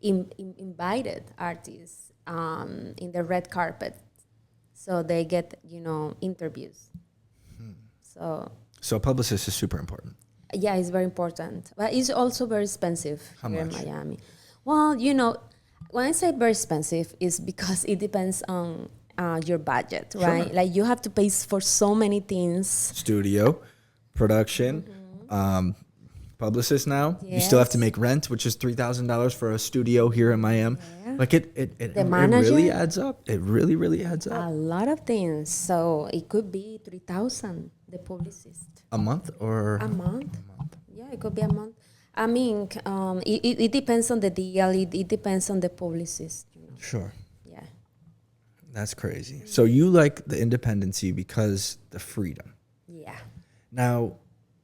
invited artists in the red carpet, so they get interviews. So a publicist is super important. Yeah, it's very important, but it's also very expensive How here much? in Miami. Well, when I say very expensive, is because it depends on your budget, right? Sure. Like you have to pay for so many things. Studio, production, publicist now. You still have to Yes. make rent, which is $3,000 for a studio here in Miami. Yeah. Like it really manager? adds up. It really adds up. A lot of things. So it could be 3,000. The publicist A month or a month. Yeah, it could be a month. I mean, it depends on the deal. It depends on the publicist. Sure. Yeah. That's crazy. So you like the independency because the freedom. Yeah. Now,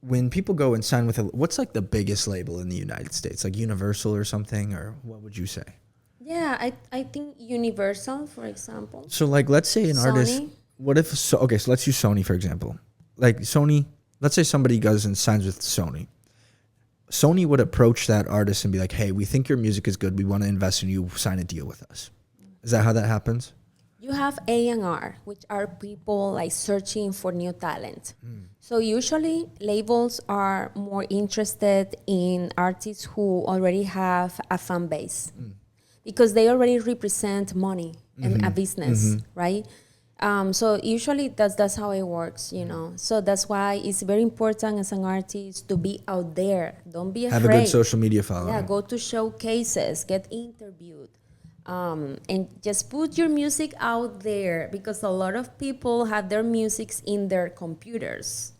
when people go and sign with what's like the biggest label in the United States? Like Universal or something, or what would you say? Yeah, I think Universal, for example. So like, let's say an artist. Sony? What if? So let's use Sony for example. Like Sony, let's say somebody goes and signs with Sony. Sony would approach that artist and be like, "Hey, we think your music is good. We want to invest in you. Sign a deal with us." Is that how that happens? You have A&R, which are people like searching for new talent. So usually labels are more interested in artists who already have a fan base because they already represent money and a business, right? So usually that's how it works, So that's why it's very important as an artist to be out there. Don't be afraid. Have a good social media following. Yeah, go to showcases, get interviewed, and just put your music out there because a lot of people have their musics in their computers.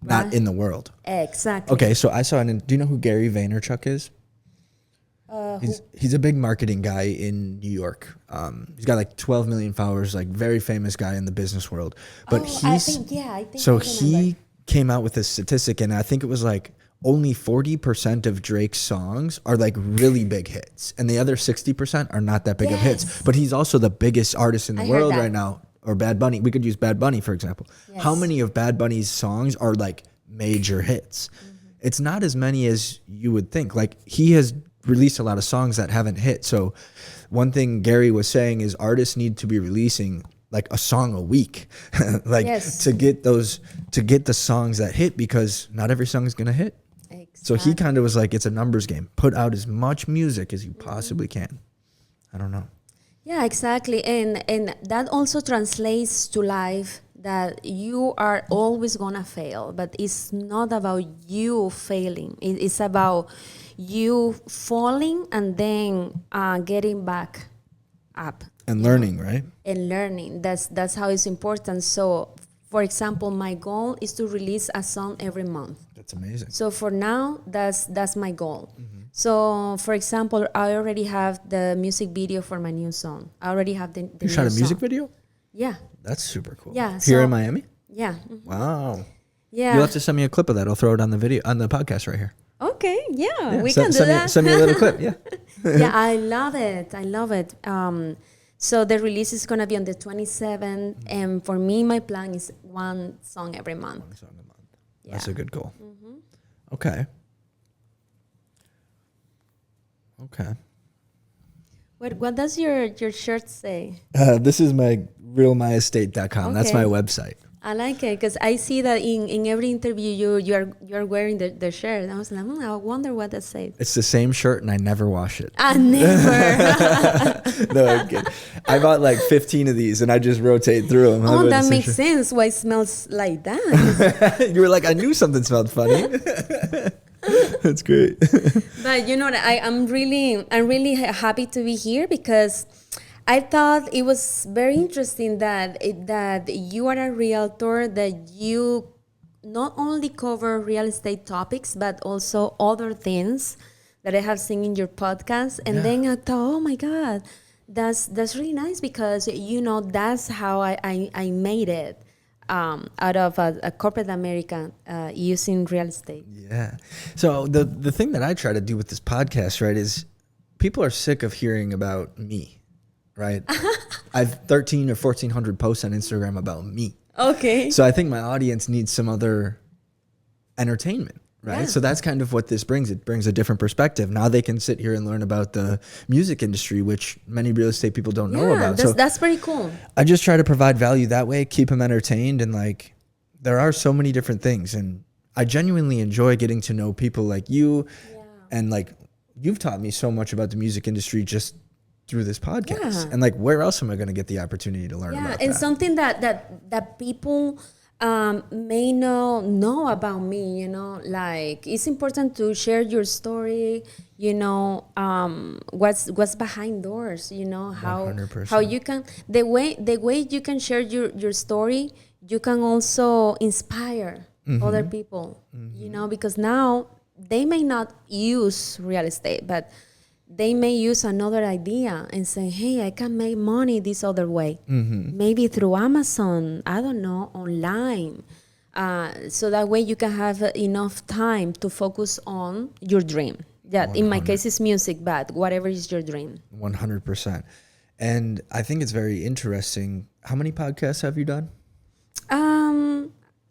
Not Right. in the world. Exactly. Okay, so I saw do you know who Gary Vaynerchuk is? He's a big marketing guy in New York. He's got like 12 million followers, like very famous guy in the business world. But I think. so I remember. he came out with this statistic, and I think it was like only 40% of Drake's songs are like really big hits, and the other 60% are not that big of hits. Yes. But he's also the biggest artist in the I heard world that. right now. Or Bad Bunny. We could use Bad Bunny for example. How Yes. many of Bad Bunny's songs are like major hits? it's not as many as you would think. Like, he has released a lot of songs that haven't hit. So one thing Gary was saying is artists need to be releasing like a song a week, like to get the songs that hit, because not every song is going to hit. Exactly. So he kind of was like, it's a numbers game. Put out as much music as you possibly can. I don't know. Yeah, exactly. And that also translates to life, that you are always going to fail, but it's not about you failing. It's about you falling and then getting back up. And learning, right? And learning. That's how it's important. So, for example, my goal is to release a song every month. That's amazing. So for now, that's my goal. Mm-hmm. So, for example, I already have the music video for my new song. I already have the You shot a music video? Yeah. That's super cool. Yeah. Here in Miami? Yeah. Mm-hmm. Wow. Yeah. You'll have to send me a clip of that. I'll throw it on the podcast right here. Okay. Yeah. We can do that. Send me a little clip. Yeah. Yeah. I love it. So the release is going to be on the 27th. Mm-hmm. And for me, my plan is one song every month. One song a month. Yeah. That's a good goal. Mm-hmm. Okay. Okay. What does your shirt say? This is my realmyestate.com. Okay. That's my website. I like it because I see that in every interview you're wearing the shirt. And I was like, I wonder what that says. It's the same shirt and I never wash it. I never. No, I'm kidding. I bought like 15 of these and I just rotate through them. Oh, that makes sense. Why it smells like that? You were like, I knew something smelled funny. That's great. But you know, I'm really happy to be here because I thought it was very interesting that you are a realtor, that you not only cover real estate topics, but also other things that I have seen in your podcast. And then I thought, oh my God, that's really nice because, you know, that's how I made it out of a corporate America using real estate. Yeah. So the thing that I try to do with this podcast, right, is people are sick of hearing about me. Right. I've 13 or 1,400 posts on Instagram about me. Okay. So I think my audience needs some other entertainment. Right. Yeah. So that's kind of what this brings. It brings a different perspective. Now they can sit here and learn about the music industry, which many real estate people don't know about. So that's pretty cool. I just try to provide value that way, keep them entertained. And like, there are so many different things. And I genuinely enjoy getting to know people like you. Yeah. And like, you've taught me so much about the music industry just through this podcast. And like, where else am I going to get the opportunity to learn about that? And something that people may not know about me, you know, like it's important to share your story, you know, what's behind doors, you know, how 100%. How you can, the way you can share your story, you can also inspire other people, you know, because now they may not use real estate, but they may use another idea and say, hey, I can make money this other way. Maybe through Amazon, I don't know, online. So that way you can have enough time to focus on your dream. That 100. In my case is music, but whatever is your dream. 100%. And I think it's very interesting. How many podcasts have you done?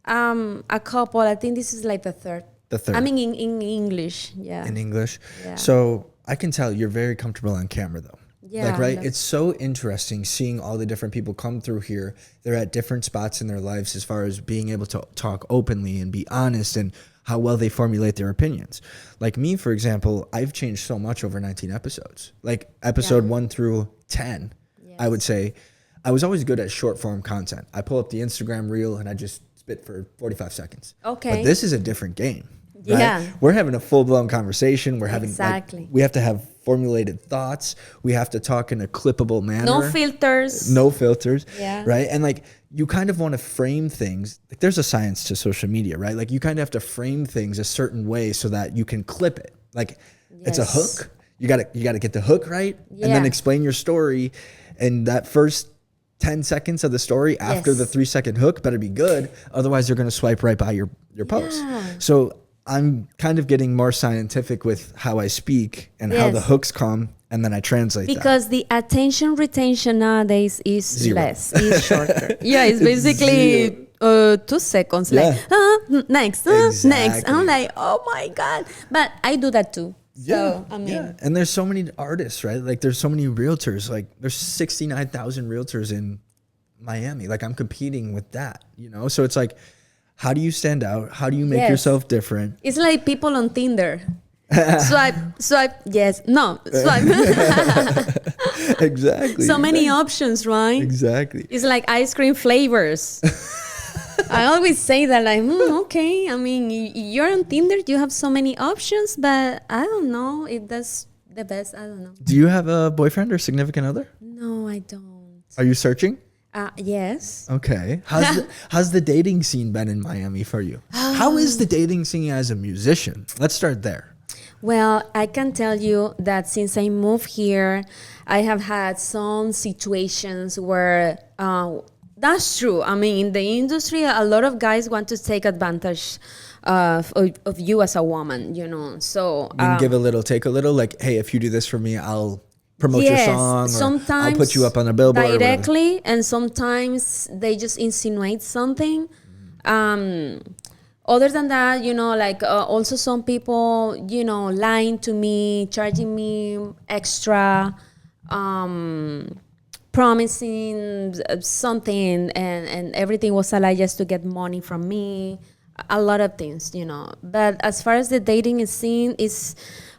A couple. I think this is like the third. The third. I mean, in English. Yeah. In English. Yeah. So I can tell you're very comfortable on camera though. Yeah. Like, right? It's so interesting seeing all the different people come through here. They're at different spots in their lives as far as being able to talk openly and be honest and how well they formulate their opinions. Like me, for example, I've changed so much over 19 episodes. Like episode 1 through 10, I would say I was always good at short form content. I pull up the Instagram reel and I just spit for 45 seconds. Okay. But this is a different game. Right? Yeah. We're having a full-blown conversation. We're having like, we have to have formulated thoughts. We have to talk in a clippable manner. No filters. No filters. Yeah. Right? And like you kind of want to frame things. Like there's a science to social media, right? Like you kind of have to frame things a certain way so that you can clip it. Like it's a hook. You got to get the hook right and then explain your story, and that first 10 seconds of the story after the 3-second hook better be good. Otherwise they're going to swipe right by your post. So I'm kind of getting more scientific with how I speak and how the hooks come, and then I translate because the attention retention nowadays is less, is shorter. It's basically 2 seconds, Yeah. like next, next. Exactly. I'm like, oh my god! But I do that too. Yeah, So I mean, yeah. And there's so many artists, right? Like there's so many realtors. Like there's 69,000 realtors in Miami. Like I'm competing with that, you know? So it's like, how do you stand out? How do you make Yes. yourself different? it's like people on Tinder. Swipe, yes, no, swipe. Exactly. So many options, right? Exactly. It's like ice cream flavors. I always say that, like, okay. I mean, you're on Tinder, you have so many options, but I don't know if that's the best. I don't know. Do you have a boyfriend or significant other? No, I don't. Are you searching? Yes. Okay. How's the dating scene been in Miami for you? How is the dating scene as a musician? Let's start there. Well, I can tell you that since I moved here, I have had some situations where that's true. I mean, in the industry, a lot of guys want to take advantage of you as a woman, you know. So You can give a little, take a little. Like, hey, if you do this for me, I'll promote your song. Or sometimes I'll put you up on a billboard. directly, and sometimes they just insinuate something. Other than that, you know, like also some people, you know, lying to me, charging me extra, promising something, and everything was a lie just to get money from me. A lot of things, you know. But as far as the dating scene is,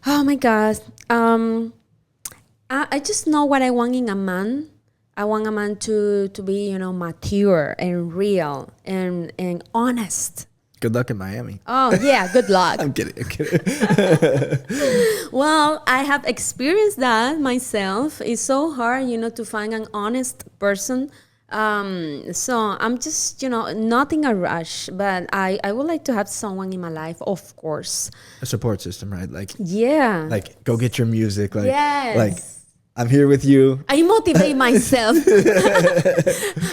oh my God, I just know what I want in a man. I want a man to be, you know, mature and real and honest. Good luck in Miami. Oh, yeah, good luck. I'm kidding. I'm kidding. Well, I have experienced that myself. It's so hard, you know, to find an honest person. So I'm just, you know, not in a rush, but I would like to have someone in my life, of course. A support system, right? Like, Yeah. like go get your music. Like, Yes. like I'm here with you. I motivate myself.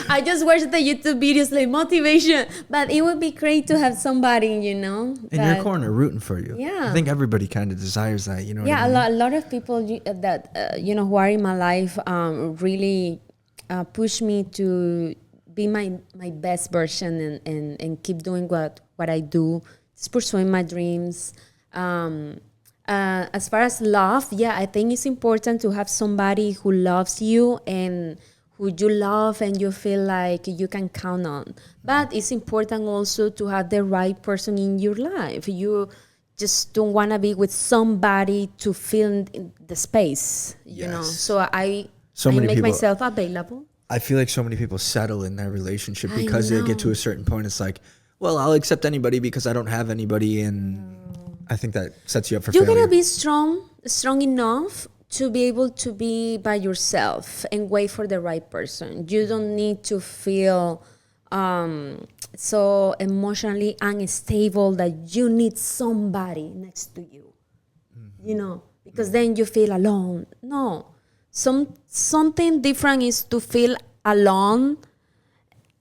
I just watch the YouTube videos like motivation, but it would be great to have somebody, you know, In your corner, rooting for you. Yeah. I think everybody kind of desires that, you know. Yeah, what I mean? a lot of people that you know, who are in my life really push me to be my best version and keep doing what I do, just pursuing my dreams. As far as love, yeah, I think it's important to have somebody who loves you and who you love and you feel like you can count on. But it's important also to have the right person in your life. You just don't want to be with somebody to fill the space, you know. Yes. So I many make people- myself available. I feel like so many people settle in their relationship I because they get to know. a certain point. It's like, well, I'll accept anybody because I don't have anybody, and I think that sets you up for You failure. gotta be strong enough to be able to be by yourself and wait for the right person. You don't need to feel so emotionally unstable that you need somebody next to you. You know, because then you feel alone. No, something different is to feel alone.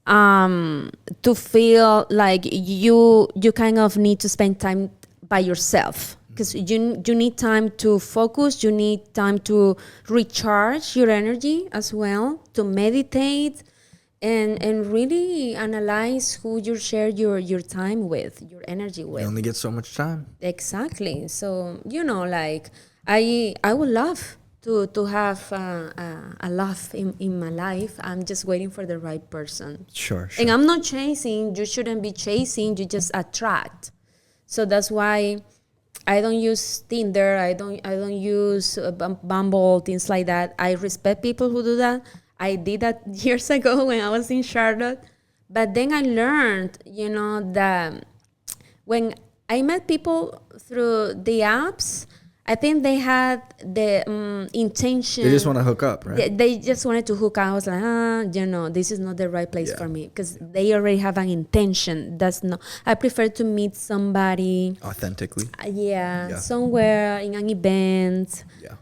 To feel like you kind of need to spend time by yourself because you need time to focus, you need time to recharge your energy as well, to meditate and really analyze who you share your time with, your energy with. You only get so much time. Exactly. So, you know, like I would love to have a love in my life. I'm just waiting for the right person. Sure. And I'm not chasing. You shouldn't be chasing. You just attract. So that's why I don't use Tinder. I don't use Bumble, things like that. I respect people who do that. I did that years ago when I was in Charlotte. But then I learned, you know, that when I met people through the apps, I think they had the intention. They just want to hook up, right? They just wanted to hook up. I was like, you know, this is not the right place Yeah. for me because they already have an intention. That's not. I prefer to meet somebody. Authentically. Yeah, Yeah. somewhere in an event. Yeah.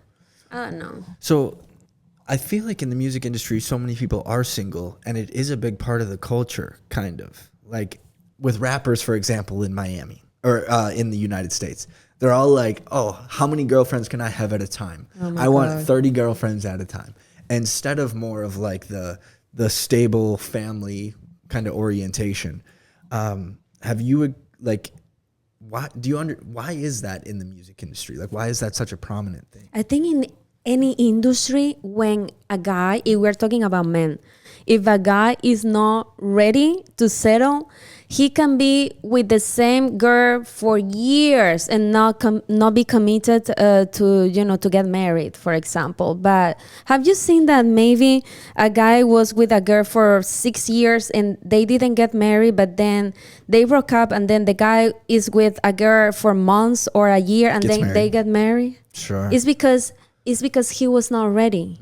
I don't know. So I feel like in the music industry, so many people are single, and it is a big part of the culture, kind of. Like with rappers, for example, in Miami or in the United States. They're all like, oh, how many girlfriends can I have at a time? Oh my I want God. 30 girlfriends at a time. Instead of more of like the stable family kind of orientation. Have you like, why is that in the music industry? Like, why is that such a prominent thing? I think in any industry, when a guy, if we're talking about men, if a guy is not ready to settle, he can be with the same girl for years and not be committed to get married, for example. But have you seen that maybe a guy was with a girl for 6 years and they didn't get married, but then they broke up, and then the guy is with a girl for months or a year, and then they get married? Sure. It's because he was not ready.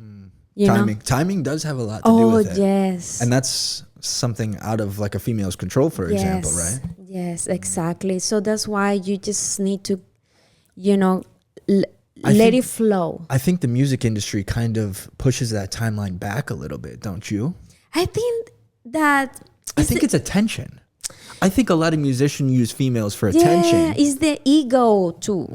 Timing does have a lot to do with it. Yes. And that's something out of like a female's control, for example, right? Yes, exactly. So that's why you just need to, let it flow. I think the music industry kind of pushes that timeline back a little bit, don't you? I think it's attention. I think a lot of musicians use females for attention. Yeah, it's the ego too.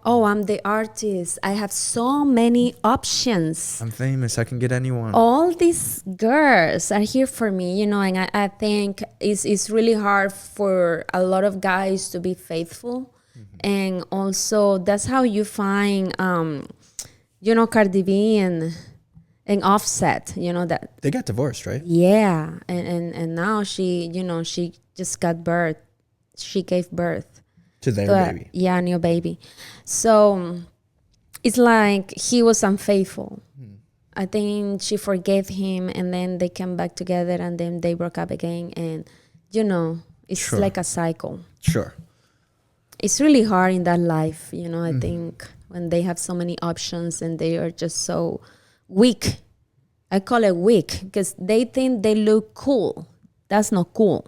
Oh, I'm the artist. I have so many options. I'm famous. I can get anyone. All these girls are here for me, and I think it's really hard for a lot of guys to be faithful. And also, that's how you find, Cardi B and Offset, that they got divorced, right? Yeah, and now she just got birth. She gave birth to their baby. Yeah, new baby. So it's like he was unfaithful. I think she forgave him, and then they came back together, and then they broke up again. And it's like a cycle. Sure. It's really hard in that life, I think, when they have so many options and they are just so weak. I call it weak because they think they look cool. That's not cool.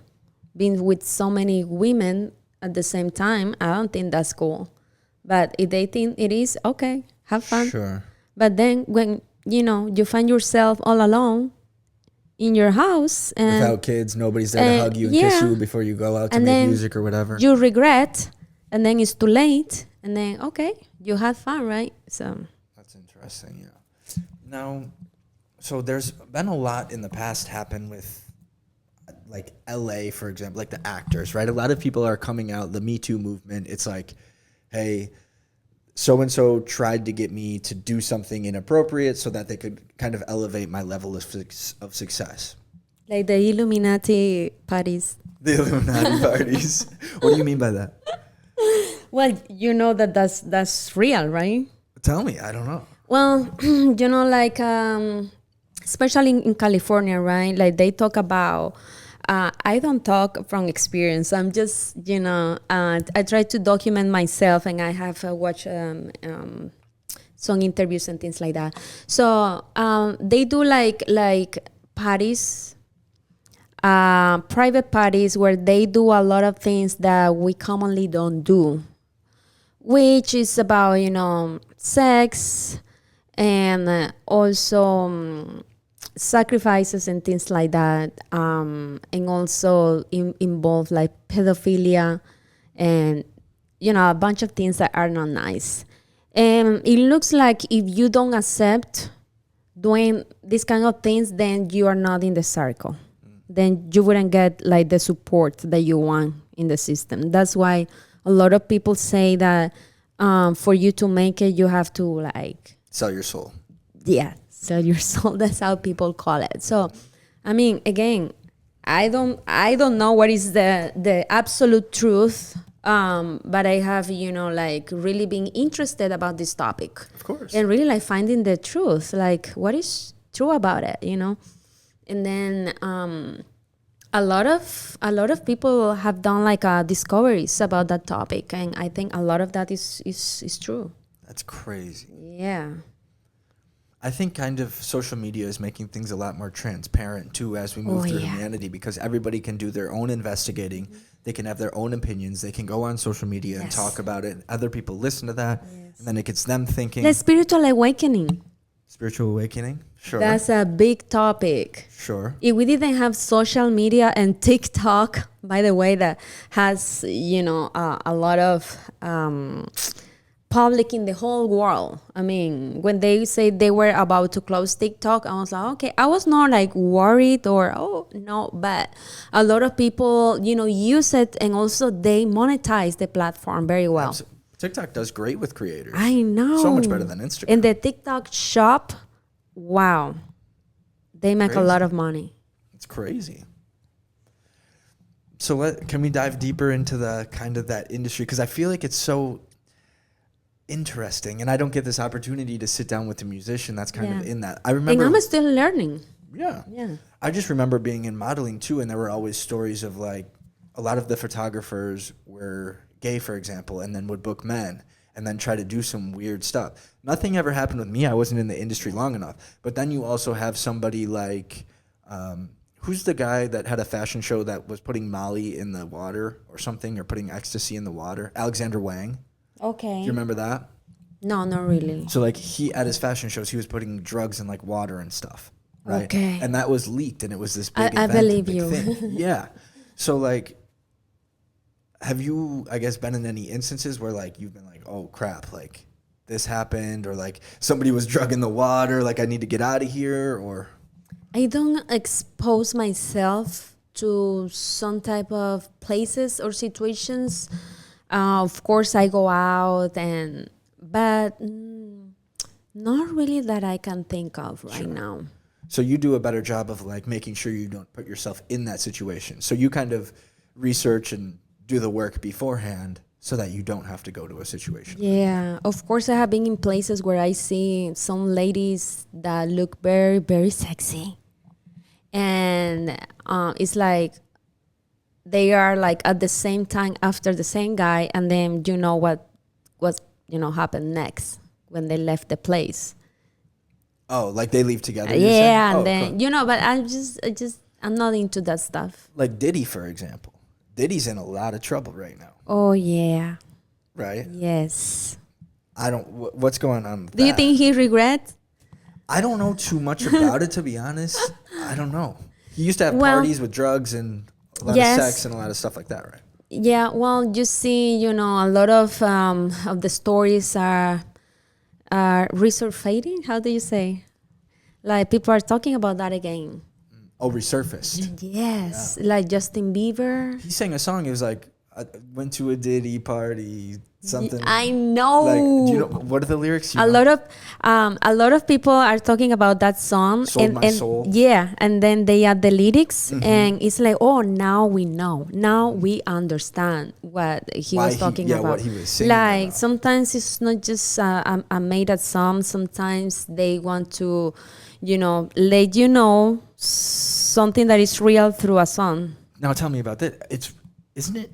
Being with so many women at the same time, I don't think that's cool. But if they think it is, okay, have fun. Sure. But then when, you find yourself all alone in your house. And without kids, nobody's there to hug you and kiss you before you go out to make music or whatever. You regret, and then it's too late. And then, okay, you had fun, right? So that's interesting, yeah. Now, so there's been a lot in the past happen with like LA, for example, like the actors, right? A lot of people are coming out, the Me Too movement. It's like, hey, so-and-so tried to get me to do something inappropriate so that they could kind of elevate my level of success. Like the Illuminati parties. The Illuminati parties. What do you mean by that? Well, that's real, right? Tell me, I don't know. Well, like, especially in California, right? Like they talk about, I don't talk from experience. I'm just, I try to document myself, and I have watched some interviews and things like that. So they do like parties, private parties where they do a lot of things that we commonly don't do, which is about, sex, and also sacrifices and things like that, and also involve like pedophilia and a bunch of things that are not nice. And it looks like if you don't accept doing these kind of things, then you are not in the circle. Then you wouldn't get like the support that you want in the system. That's why a lot of people say that for you to make it, you have to like sell your soul. Yeah, sell your soul. That's how people call it. So, I mean, again, I don't know what is the absolute truth, but I have like really being interested about this topic. Of course. And really like finding the truth, like what is true about it, And then a lot of people have done like discoveries about that topic, and I think a lot of that is true. That's crazy. Yeah. I think kind of social media is making things a lot more transparent too as we move through humanity, because everybody can do their own investigating. They can have their own opinions. They can go on social media and talk about it. Other people listen to that, and then it gets them thinking. The spiritual awakening. Spiritual awakening? Sure. That's a big topic. Sure. If we didn't have social media and TikTok, by the way, that has, a lot of public in the whole world. I mean, when they say they were about to close TikTok, I was like, okay. I was not like worried or, oh, no, but a lot of people, use it, and also they monetize the platform very well. TikTok does great with creators. I know. So much better than Instagram. In the TikTok shop, wow. They make a lot of money. It's crazy. So can we dive deeper into the kind of that industry? Because I feel like it's so interesting, and I don't get this opportunity to sit down with a musician that's kind of in that. I remember, and I'm still learning. Yeah. Yeah. I just remember being in modeling too, and there were always stories of like a lot of the photographers were gay, for example, and then would book men and then try to do some weird stuff. Nothing ever happened with me. I wasn't in the industry long enough. But then you also have somebody like, who's the guy that had a fashion show that was putting Molly in the water or something, or putting ecstasy in the water? Alexander Wang. Okay. Do you remember that? No, not really. So like he, at his fashion shows, he was putting drugs in like water and stuff. Right. Okay. And that was leaked, and it was this big I event, believe big you. thing. Yeah. So like, have you, I guess, been in any instances where like you've been like, oh crap, like this happened, or like somebody was drug in the water, like I need to get out of here? Or I don't expose myself to some type of places or situations. Of course, I go out, but not really that I can think of right now. So you do a better job of like making sure you don't put yourself in that situation. So you kind of research and do the work beforehand so that you don't have to go to a situation. Yeah, of course, I have been in places where I see some ladies that look very, very sexy. And it's like they are like at the same time after the same guy, and then what happened next when they left the place. Oh, like they leave together? Yeah, and oh, then cool. but I'm not into that stuff. Like Diddy, for example. Diddy's in a lot of trouble right now. Oh yeah. Right? Yes. I don't. What's going on with Do you that? think he regrets? I don't know too much about it, to be honest. I don't know. He used to have parties with drugs and a lot of sex and a lot of stuff like that, right? Yeah. Well, you see, a lot of the stories are resurfacing. How do you say? Like people are talking about that again. Oh, resurfaced. Yes, like Justin Bieber. He sang a song. It was like, I went to a Diddy party, something. I know. Like, do you know what are the lyrics? A lot of people are talking about that song. Sold my soul. Yeah, and then they add the lyrics, and it's like, oh, now we know. Now we understand what he was talking about. What he was singing like about. sometimes it's not just a made-up song. Sometimes they want to, let you know something that is real through a song. Now tell me about that. Isn't it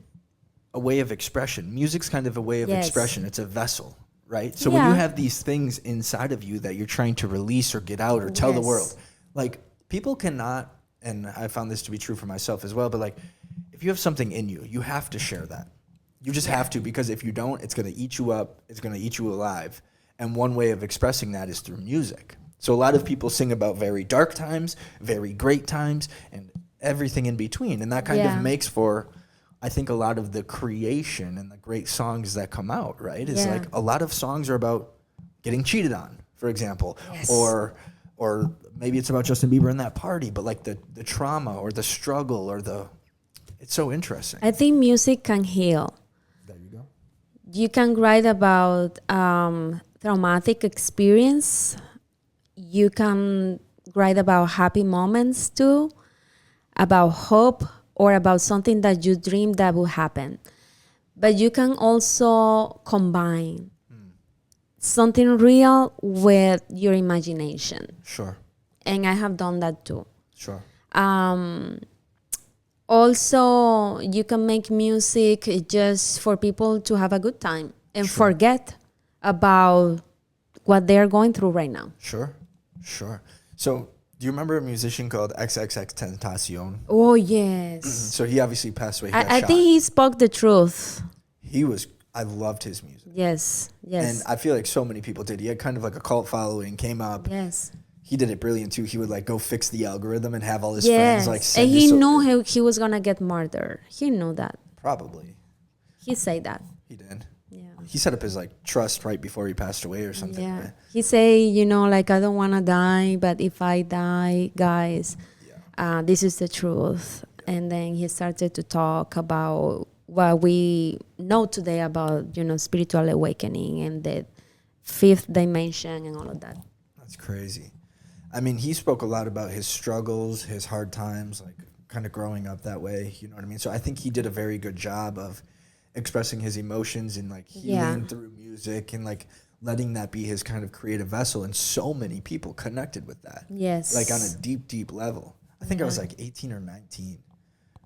a way of expression? Music's kind of a way of expression. It's a vessel, right? So when you have these things inside of you that you're trying to release or get out or tell the world, like people cannot, and I found this to be true for myself as well, but like if you have something in you, you have to share that. You just have to, because if you don't, it's going to eat you up. It's going to eat you alive. And one way of expressing that is through music. So a lot of people sing about very dark times, very great times, and everything in between. And that kind of makes for, I think, a lot of the creation and the great songs that come out, right? It's like a lot of songs are about getting cheated on, for example, or maybe it's about Justin Bieber and that party, but like the trauma or the struggle or it's so interesting. I think music can heal. There you go. You can write about traumatic experience. You can write about happy moments too, about hope, or about something that you dreamed that will happen. But you can also combine something real with your imagination. Sure. And I have done that too. Sure. Also, you can make music just for people to have a good time and forget about what they're going through right now. Sure. So, do you remember a musician called XXX Tentacion? Oh, yes. So he obviously passed away. I think he spoke the truth. I loved his music. Yes. And I feel like so many people did. He had kind of like a cult following, came up. Yes. He did it brilliant too. He would like go fix the algorithm and have all his friends like send and he knew he was going to get murdered. He knew that. Probably. He said that. He did. Yeah. he set up his like trust right before he passed away or something. Yeah. Right? He say, like, I don't want to die, but if I die, guys, this is the truth. And then he started to talk about what we know today about, spiritual awakening and the fifth dimension and all of that. That's crazy. I mean, he spoke a lot about his struggles, his hard times, like kind of growing up that way. You know what I mean? So I think he did a very good job of expressing his emotions and like healing through music and like letting that be his kind of creative vessel. And so many people connected with that. Yes. Like on a deep, deep level. I think I was like 18 or 19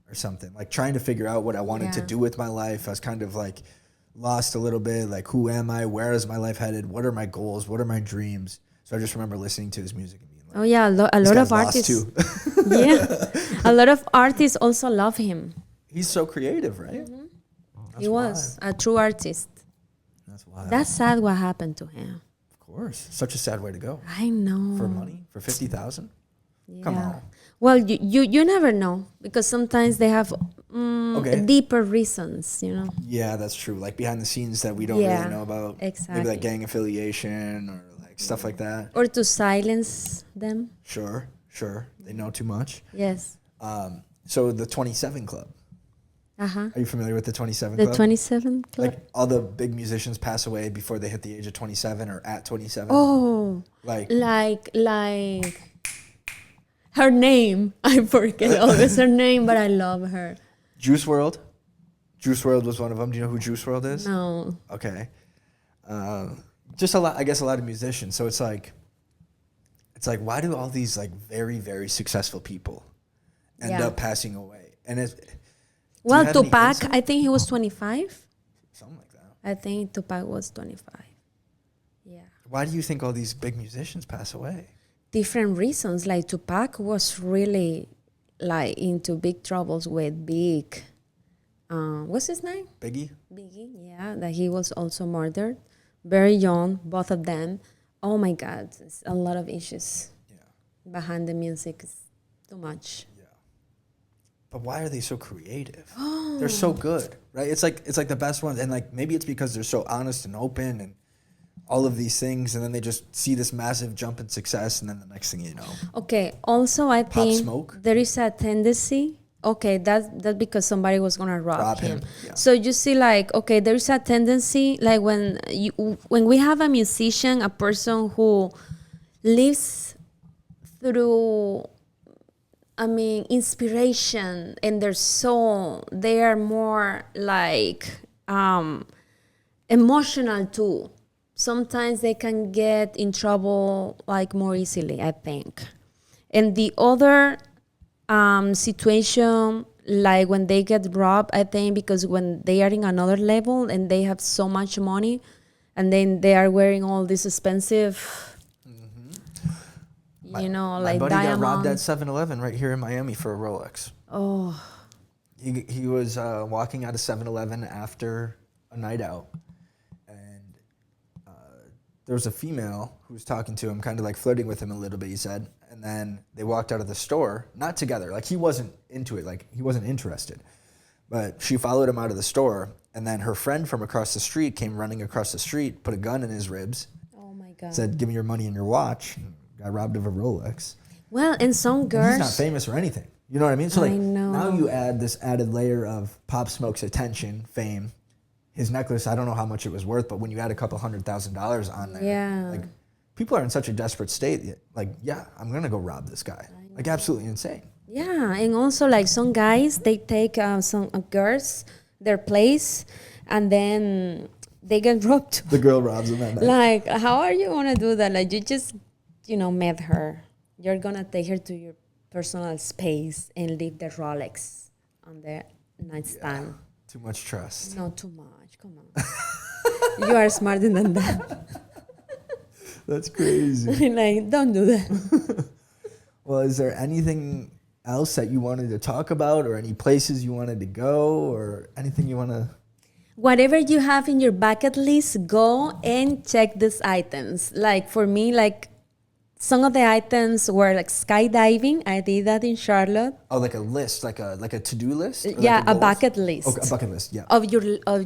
or something, like trying to figure out what I wanted to do with my life. I was kind of like lost a little bit. Like, who am I? Where is my life headed? What are my goals? What are my dreams? So I just remember listening to his music and being like, oh yeah, a lot of artists too. a lot of artists also love him. He's so creative, right? He was a true artist. That's wild. That's sad what happened to him. Of course. Such a sad way to go. I know. For money? For 50,000? Yeah. Come on. Well, you never know, because sometimes they have deeper reasons, Yeah, that's true. Like behind the scenes that we don't really know about. Exactly. Maybe like gang affiliation or like stuff like that. Or to silence them. Sure. They know too much. Yes. So the 27 Club. Uh-huh. Are you familiar with the 27 The Club? 27 Club? Like all the big musicians pass away before they hit the age of 27 or at 27. Oh. Like her name. I forget always her name, but I love her. Juice WRLD. Juice WRLD was one of them. Do you know who Juice WRLD is? No. Okay. Just a lot, I guess a lot of musicians. So it's like, why do all these like very, very successful people end up passing away? And well, Tupac, I think he was 25. Something like that. I think Tupac was 25. Yeah. Why do you think all these big musicians pass away? Different reasons. Like Tupac was really like into big troubles with Big. What's his name? Biggie. Yeah, that he was also murdered. Very young, both of them. Oh my God, it's a lot of issues behind the music. It's too much. Yeah. But why are they so creative? They're so good, right? It's like the best ones, and like maybe it's because they're so honest and open and all of these things, and then they just see this massive jump in success, and then the next thing you know. Okay. Also, I think Smoke. there is a tendency. Okay, that's because somebody was gonna rob him. Yeah. So you see, like, okay, there is a tendency, like when we have a musician, a person who lives through, inspiration in their soul, they are more like emotional too. Sometimes they can get in trouble like more easily, I think. And the other situation, like when they get robbed, I think because when they are in another level and they have so much money, and then they are wearing all this expensive, My like buddy diamond. got robbed at 7-Eleven right here in Miami for a Rolex. Oh. He was walking out of 7-Eleven after a night out, and there was a female who was talking to him, kind of like flirting with him a little bit, he said. And then they walked out of the store, not together. Like he wasn't into it, like he wasn't interested. But she followed him out of the store, and then her friend from across the street came running across the street, put a gun in his ribs. Oh my God. Said, "Give me your money and your watch." Got robbed of a Rolex. Well, and some girls. He's not famous or anything. You know what I mean? So like I know. now you add this added layer of Pop Smoke's attention, fame. His necklace, I don't know how much it was worth, but when you add a couple $100,000 on there, like people are in such a desperate state. Like, yeah, I'm gonna go rob this guy. Like, absolutely insane. Yeah, and also like some guys, they take some girls their place, and then they get robbed. The girl robs him that night. Like, how are you gonna do that? Like, you just, met her. You're gonna take her to your personal space and leave the Rolex on the nightstand. Yeah, too much trust. Not too much. Come on. You are smarter than that. That's crazy. Like, don't do that. Well, is there anything else that you wanted to talk about, or any places you wanted to go, or anything you want to? Whatever you have in your bucket list, go and check these items. Like for me, like some of the items were like skydiving. I did that in Charlotte. Oh, like a list, like a to-do list? Or Yeah, like a goals? bucket list. Okay, a bucket list, yeah. Of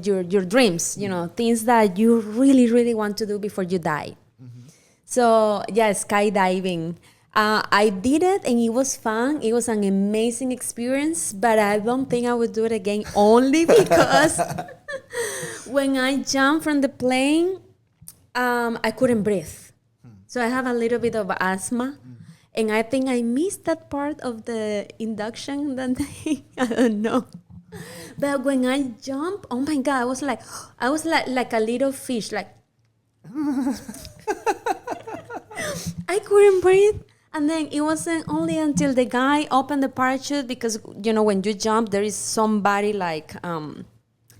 your dreams, you know, things that you really, really want to do before you die. So yeah, skydiving. I did it and it was fun. It was an amazing experience, but I don't think I would do it again only because when I jumped from the plane, I couldn't breathe. So I have a little bit of asthma. And I think I missed that part of the induction that day. I don't know. But when I jumped, oh my God, I was like a little fish, like I couldn't breathe. And then it wasn't only until the guy opened the parachute, because you know when you jump there is somebody like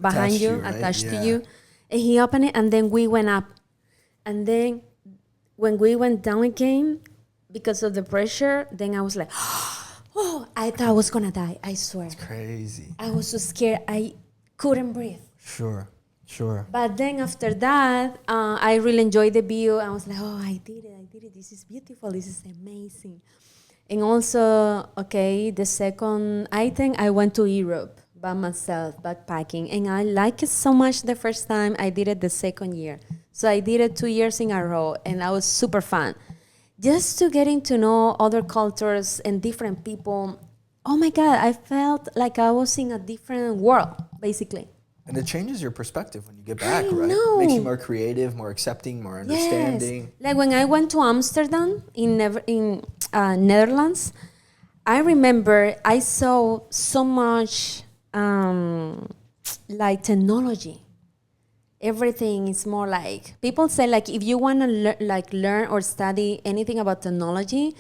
behind you, right? attached to Yeah. you, and he opened it, and then we went up, and then when we went down again because of the pressure, then I was like, oh, I thought I was gonna die. I swear, Crazy. I was so scared. I couldn't breathe. Sure. But then after that, I really enjoyed the view. I was like, oh, I did it. This is beautiful. This is amazing. And also, okay, the second, I think I went to Europe by myself, backpacking. And I liked it so much the first time. I did it the second year. So I did it 2 years in a row, and I was super fun. Just to getting to know other cultures and different people. Oh my God, I felt like I was in a different world, basically. And it changes your perspective when you get back, I right? know. Makes you more creative, more accepting, more understanding. Yes. Like when I went to Amsterdam in Netherlands, I remember I saw so much like technology. Everything is more like, people say like if you want to learn or study anything about technology,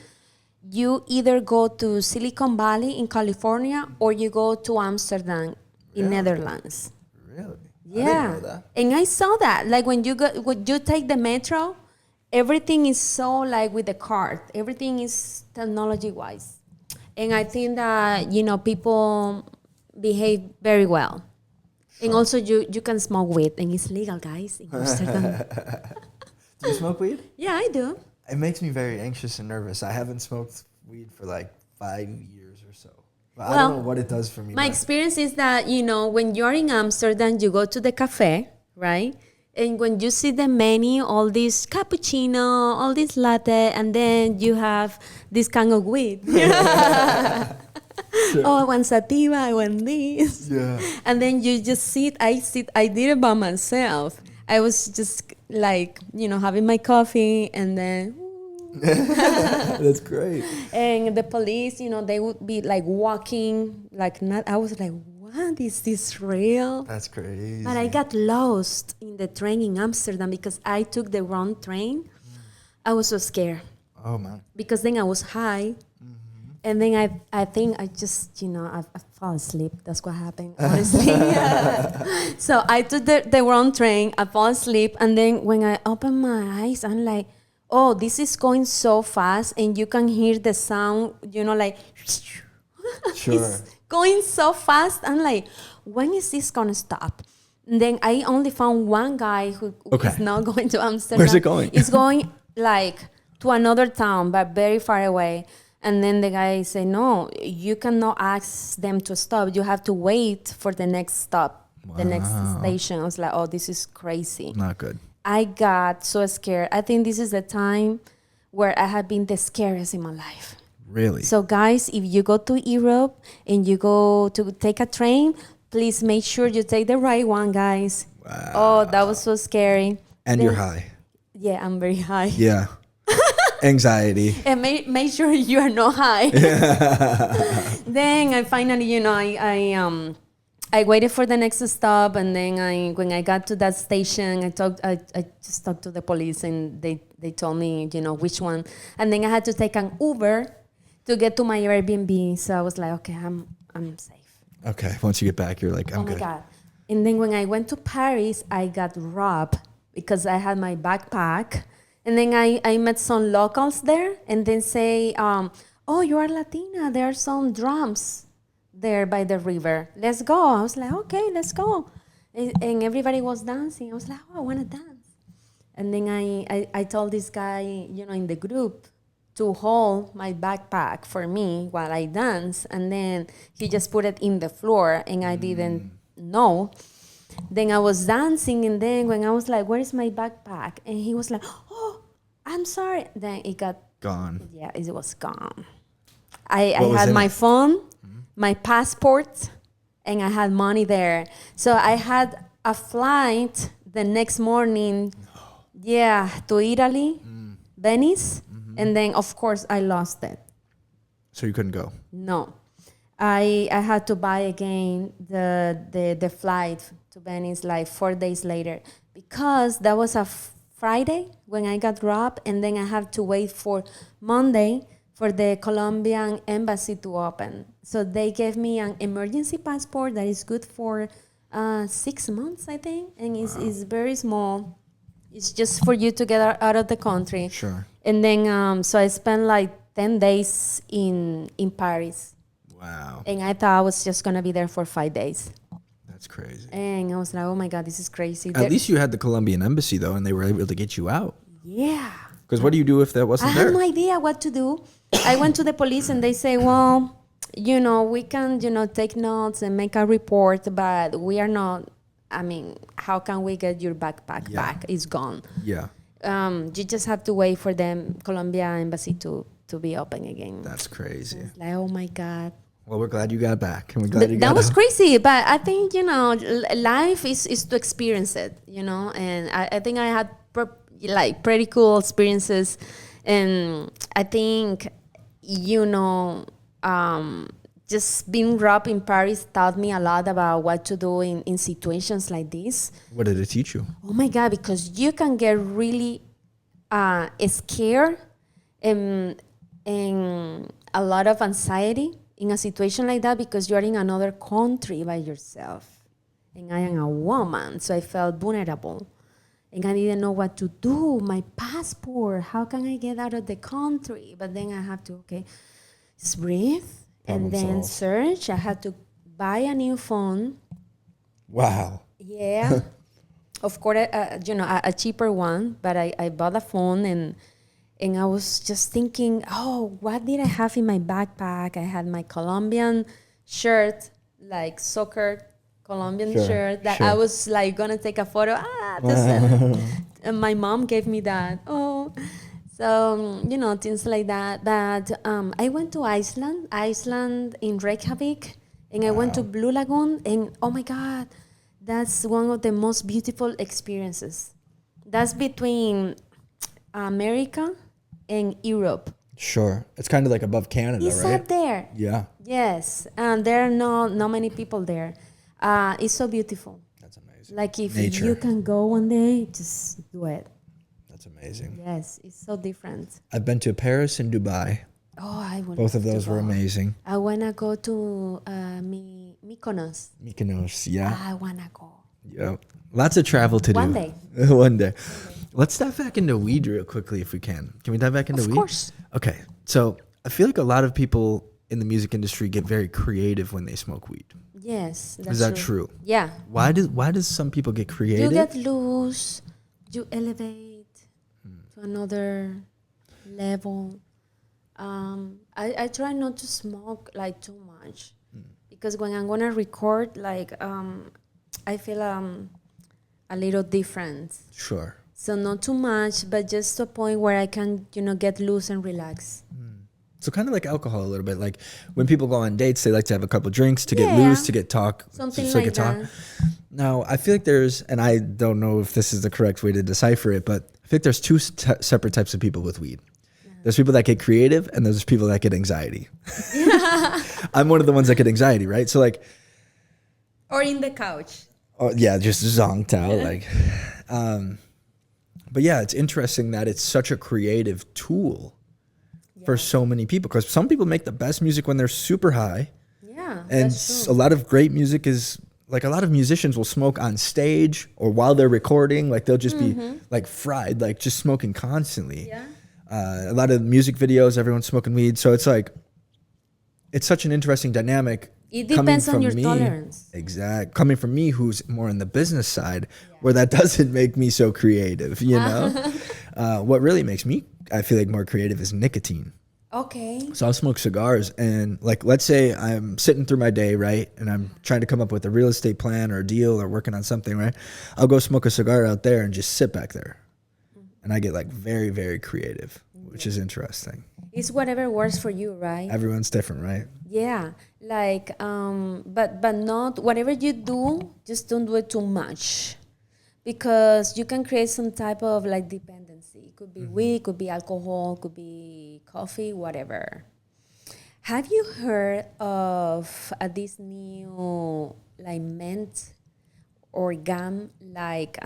you either go to Silicon Valley in California or you go to Amsterdam in Netherlands. Really? Yeah, I didn't know that. and I saw that. Like when you take the metro, everything is so like with the card. Everything is technology wise, and I think that people behave very well. Sure. And also you can smoke weed, and it's legal, guys, in Amsterdam. Do you smoke weed? Yeah, I do. It makes me very anxious and nervous. I haven't smoked weed for like 5 years or so. But I don't know what it does for me. My experience is that, when you're in Amsterdam, you go to the cafe, right? And when you see the menu, all this cappuccino, all this latte, and then you have this kind of weed. Sure. Oh, I want sativa, I want this. Yeah. And then you just sit. I did it by myself. I was just like, having my coffee, and then... That's great. And the police, they would be like walking, like not. I was like, what is this real? That's crazy. But I got lost in the train in Amsterdam because I took the wrong train. I was so scared. Oh man. Because then I was high, and then I think I just I fell asleep. That's what happened. Honestly, So I took the wrong train. I fell asleep, and then when I opened my eyes, I'm like, oh, this is going so fast, and you can hear the sound, like, Sure. It's going so fast. I'm like, when is this going to stop? And then I only found one guy who is not going to Amsterdam. Where's it going? It's going like to another town, but very far away. And then the guy said, no, you cannot ask them to stop. You have to wait for the next stop, the next station. I was like, oh, this is crazy. Not good. I got so scared. I think this is the time where I have been the scariest in my life. Really? So guys, if you go to Europe and you go to take a train, please make sure you take the right one, guys. Wow. Oh, that was so scary. And you're high. Yeah, I'm very high. Yeah. Anxiety. And make sure you are not high. Then I finally, I waited for the next stop, and then when I got to that station, I just talked to the police, and they told me, which one. And then I had to take an Uber to get to my Airbnb. So I was like, okay, I'm safe. Okay. Once you get back, you're like, I'm good. Oh my God. And then when I went to Paris, I got robbed because I had my backpack. And then I met some locals there, and then say, oh, you are Latina. There are some drums there by the river. Let's go. I was like, okay, let's go. And everybody was dancing. I was like, oh, I want to dance. And then I told this guy, in the group, to hold my backpack for me while I dance, and then he just put it in the floor, and I didn't know. Then I was dancing, and then when I was like, "Where is my backpack?" and he was like, "Oh, I'm sorry." Then it got Gone. yeah, it was gone. I What was had in my it? phone, my passport, and I had money there. So I had a flight the next morning, yeah, to Italy, Venice, and then of course I lost it. So you couldn't go. No, I had to buy again the flight to Venice like 4 days later, because that was a Friday when I got robbed, and then I have to wait for Monday for the Colombian embassy to open. So they gave me an emergency passport that is good for 6 months, I think, and it's very small. It's just for you to get out of the country. Sure. And then so I spent like 10 days in Paris, Wow. and I thought I was just gonna be there for 5 days. That's crazy. And I was like, oh my God, this is crazy. At least you had the Colombian embassy though, and they were able to get you out. Yeah. Because what do you do if that I wasn't had there? no idea what to do. I went to the police and they say, well, we can, take notes and make a report, but we are not, how can we get your backpack back? It's gone. Yeah. You just have to wait for the Colombia embassy to be open again. That's crazy. It's like, oh my God. Well, we're glad you got back, and we're glad you got That was out. crazy, but I think life is to experience it, and I think I had pretty cool experiences, and I think just being robbed in Paris taught me a lot about what to do in situations like this. What did it teach you? Oh my God, because you can get really scared and a lot of anxiety in a situation like that, because you're in another country by yourself. And I am a woman, so I felt vulnerable. And I didn't know what to do. My passport, how can I get out of the country? But then I have to, just breathe and then search. I had to buy a new phone. Wow. Yeah. Of course, a cheaper one, but I bought a phone, and I was just thinking, oh, what did I have in my backpack? I had my Colombian shirt, like soccer Colombian shirt, that I was like gonna take a photo. And my mom gave me that. Oh, so things like that. But I went to Iceland in Reykjavik, and I went to Blue Lagoon, and oh my God, that's one of the most beautiful experiences. That's between America and Europe. Sure. It's kind of like above Canada, It's right? up there. Yeah. Yes, and there are not many people there. It's so beautiful. That's amazing. Like if Nature. you can go one day, just do it. That's amazing. Yes, it's so different. I've been to Paris and Dubai. Oh, I want. Both of those were amazing. I wanna go to Mykonos. Mykonos, yeah. I wanna go. Yeah. Lots of travel to do. One day. One day. Let's dive back into weed real quickly if we can. Can we dive back into weed? Of course. Okay. So I feel like a lot of people in the music industry get very creative when they smoke weed. Yes, that's Is that true? Yeah. Why does some people get creative? You get loose. You elevate to another level. I try not to smoke like too much, because when I'm gonna record, I feel a little different. Sure. So not too much, but just to a point where I can, get loose and relax. So kind of like alcohol a little bit. Like when people go on dates, they like to have a couple drinks to get Yeah. loose, to get talk. Something so they like can talk. that. Now, I feel like there's, and I don't know if this is the correct way to decipher it, but I think there's two separate types of people with weed. There's people that get creative, and there's people that get anxiety. I'm one of the ones that get anxiety, right? So like, Or in the couch. oh yeah, just zonked out, like. But yeah, it's interesting that it's such a creative tool for so many people, because some people make the best music when they're super high, Yeah, and that's a true. lot of great music is like, a lot of musicians will smoke on stage or while they're recording, like they'll just be like fried, like just smoking constantly. Yeah. A lot of music videos, everyone's smoking weed, so it's like, it's such an interesting dynamic. It coming depends on from your me, tolerance. exact, coming from me, who's more on the business side, where that doesn't make me so creative, you know? What really makes me, I feel like, more creative is nicotine. Okay. So I'll smoke cigars, and like, let's say I'm sitting through my day, right? And I'm trying to come up with a real estate plan or a deal or working on something, right? I'll go smoke a cigar out there and just sit back there. And I get like very, very creative, which is interesting. It's whatever works for you, right? Everyone's different, right? Yeah, like but not whatever you do, just don't do it too much, because you can create some type of like dependency. It could be weed, could be alcohol, could be coffee, whatever. Have you heard of this new like mint or gum, like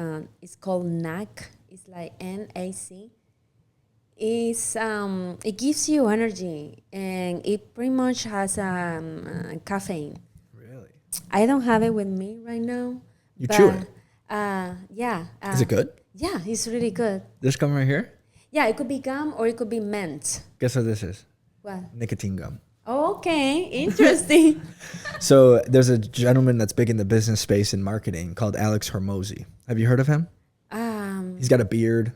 it's called NAC? It's like NAC. It gives you energy, and it pretty much has caffeine. Really? I don't have it with me right now. You but, chew it? Yeah. Is it good? Yeah, it's really good. This gum right here? Yeah, it could be gum or it could be mint. Guess what this is? What? Nicotine gum. Oh, okay, interesting. So there's a gentleman that's big in the business space and marketing called Alex Hormozy. Have you heard of him? He's got a beard.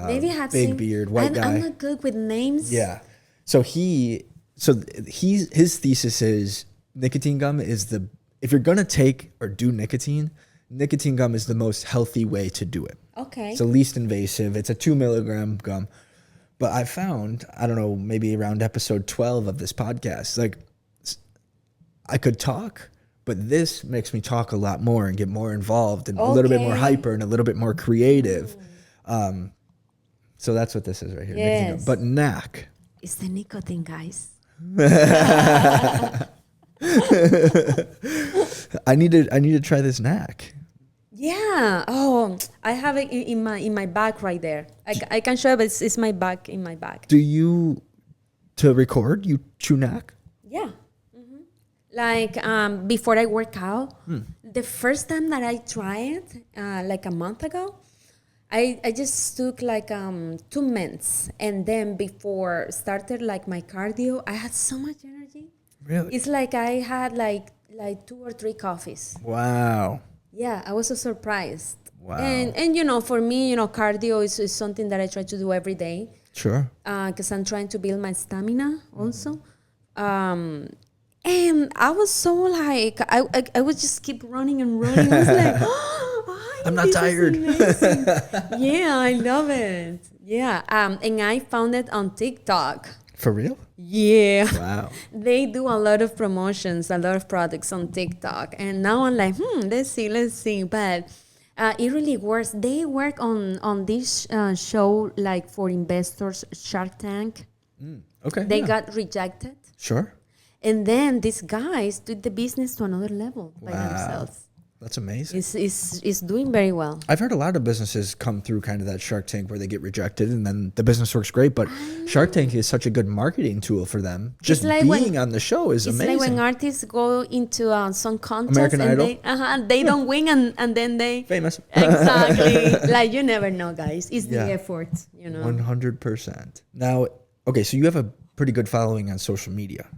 Maybe I have big seen, beard, white guy. I'm not good with names. Yeah. So his thesis is nicotine gum is if you're gonna take or do nicotine gum is the most healthy way to do it. Okay. It's the least invasive. It's a 2 milligram gum. But I found, I don't know, maybe around episode 12 of this podcast, like I could talk, but this makes me talk a lot more and get more involved and a little bit more hyper and a little bit more creative. So that's what this is right here. Nicotine gum. But NAC. It's the nicotine, guys. I need to try this NAC. Yeah. Oh, I have it in my bag right there. I can show it, but it's my bag in my bag. Do you, to record, you chew NAC? Yeah. Like before I work out, the first time that I tried, like a month ago, I just took like 2 minutes, and then before started like my cardio, I had so much energy. Really? It's like I had like 2 or 3 coffees. Wow. Yeah, I was so surprised. Wow. And you know, for me, you know, cardio is something that I try to do every day. Sure. Because I'm trying to build my stamina also. And I was so like, I would just keep running and running. I was like, oh, I'm not tired. Yeah, I love it. Yeah. And I found it on TikTok. For real? Yeah. Wow. They do a lot of promotions, a lot of products on TikTok. And now I'm like, let's see. But it really works. They work on this show like for investors, Shark Tank. Okay. They got rejected. Sure. And then these guys took the business to another level by themselves. That's amazing. It's doing very well. I've heard a lot of businesses come through kind of that Shark Tank where they get rejected and then the business works great. But Shark Tank is such a good marketing tool for them. Just like being on the show is amazing. It's like when artists go into some contest American and Idol. they don't win and then they... Famous. Exactly. Like, you never know, guys. It's the effort, you know. 100%. Now, okay, so you have a pretty good following on social media.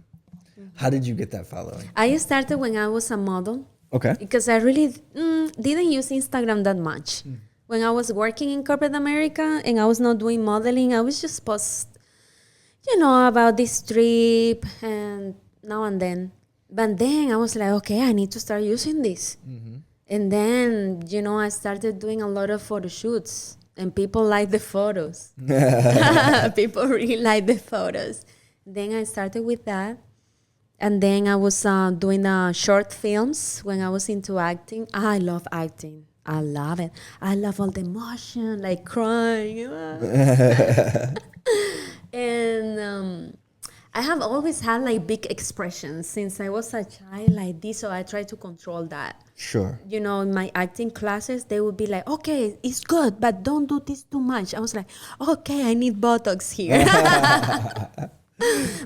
How did you get that following? I started when I was a model. Okay. Because I really didn't use Instagram that much. When I was working in corporate America and I was not doing modeling, I was just post, you know, about this trip and now and then. But then I was like, okay, I need to start using this. And then, you know, I started doing a lot of photo shoots and people like the photos. People really like the photos. Then I started with that. And then I was doing short films when I was into acting. I love acting. I love it. I love all the emotion, like crying. And I have always had like big expressions since I was a child like this, so I try to control that. Sure. You know, in my acting classes, they would be like, okay, it's good, but don't do this too much. I was like, okay, I need Botox here.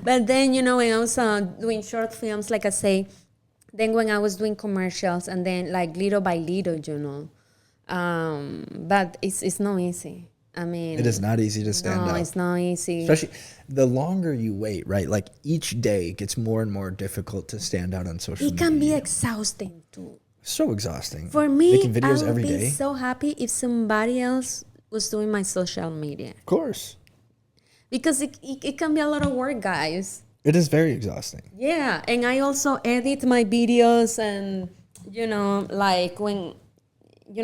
But then, you know, when I was doing short films, like I say, then when I was doing commercials, and then like little by little, you know. But it's not easy. I mean, It is not easy to stand no, out. it's not easy. Especially the longer you wait, right? Like each day gets more and more difficult to stand out on social It media. can be exhausting too. So exhausting. For me, making I videos would every be day. so happy if somebody else was doing my social media. Of course. Because it can be a lot of work, guys. It is very exhausting. Yeah, and I also edit my videos and, like when,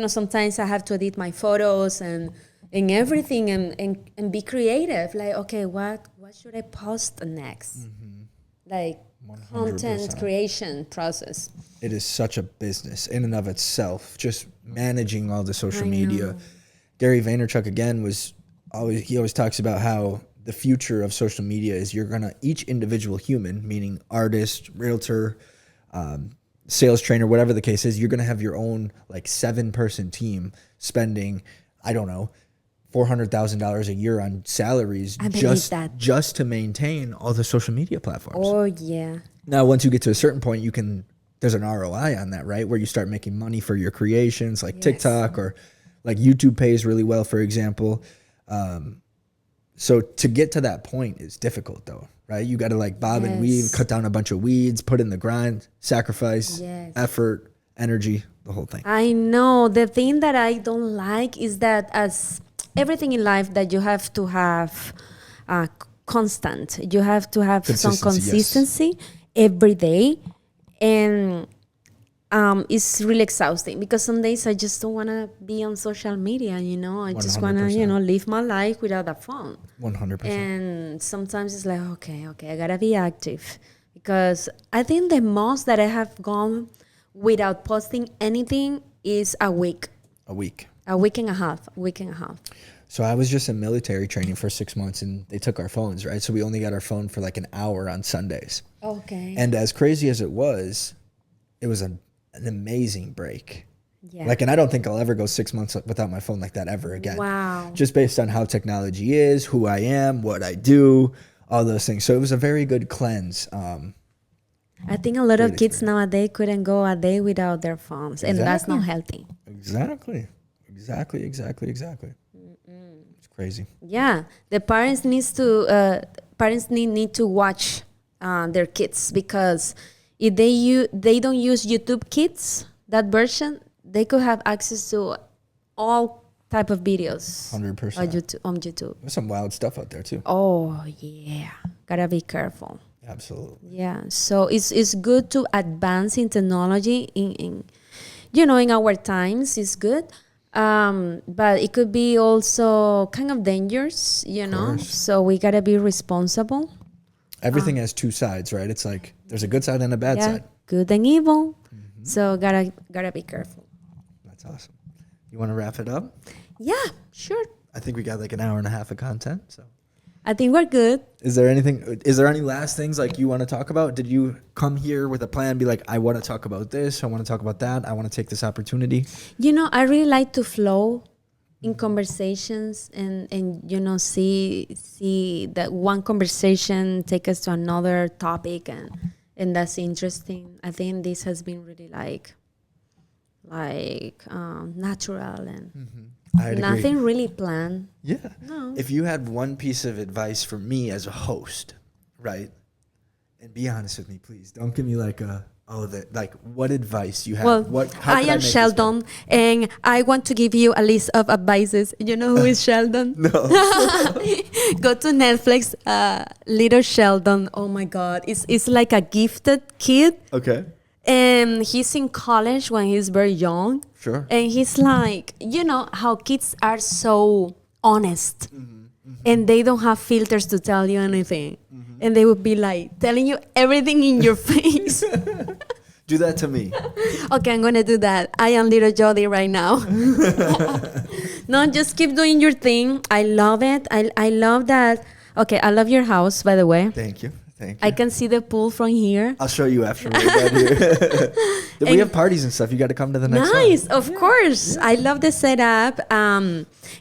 sometimes I have to edit my photos and everything and be creative. Like, okay, what should I post next? Like content 100%. creation process. It is such a business in and of itself, just managing all the social I media. know. Gary Vaynerchuk again he always talks about how the future of social media is each individual human, meaning artist, realtor, sales trainer, whatever the case is, you're going to have your own like 7-person team spending, I don't know, $400,000 a year on salaries I believe that. just to maintain all the social media platforms. Oh, yeah. Now, once you get to a certain point, there's an ROI on that, right? Where you start making money for your creations, like Yes. TikTok or like YouTube pays really well, for example. So to get to that point is difficult though, right? You got to like bob and weave, Yes. cut down a bunch of weeds, put in the grind, sacrifice, Yes. effort, energy, the whole thing. I know. The thing that I don't like is that as everything in life that you have to have constant. You have to have some consistency every day. And it's really exhausting because some days I just don't want to be on social media, I just want to, 100%. live my life without a phone. 100%. And sometimes it's like, okay, I gotta be active. Because I think the most that I have gone without posting anything is a week. A week. A week and a half. So I was just in military training for 6 months and they took our phones, right? So we only got our phone for like an hour on Sundays. Okay. And as crazy as it was an amazing break. Yeah. Like, and I don't think I'll ever go 6 months without my phone like that ever again. Wow. Just based on how technology is, who I am, what I do, all those things. So it was a very good cleanse. I think a lot of Great kids nowadays couldn't go a day without their phones, and that's not healthy. Exactly. It's crazy. Yeah, the parents need to watch their kids, because if they don't use YouTube Kids, that version, they could have access to all type of videos 100%. on YouTube. There's some wild stuff out there too. Oh yeah, gotta be careful. Absolutely. Yeah, so it's good to advance in technology in our times. It's good, but it could be also kind of dangerous. course. So we gotta be responsible. Everything has two sides, right? It's like there's a good side and a bad side. Good and evil. So gotta be careful. That's awesome. You want to wrap it up? Yeah, sure. I think we got like an hour and a half of content. So I think we're good. is there any last things like you want to talk about? Did you come here with a plan, be like, I want to talk about this, I want to talk about that, I want to take this opportunity? I really like to flow in conversations and see that one conversation take us to another topic, and that's interesting. I think this has been really like natural and I'd nothing agree. really planned. Yeah. No. If you had one piece of advice for me as a host, right? And be honest with me, please. Don't give me like what advice you have. Well, How I could am make this Sheldon, and I want to give you a list of advices. You know who is Sheldon? No. Go to Netflix, Little Sheldon. Oh my God, it's like a gifted kid, Okay. and he's in college when he's very young. Sure. And he's like, how kids are so honest, and they don't have filters to tell you anything, and they would be like telling you everything in your face. Do that to me. Okay, I'm gonna do that. I am little Joddy right now. No, just keep doing your thing. I love it. I love that. Okay, I love your house, by the way. Thank you. I can see the pool from here. I'll show you after we're done here. We have parties and stuff. You got to come to the next one. Nice, of course. I love the setup.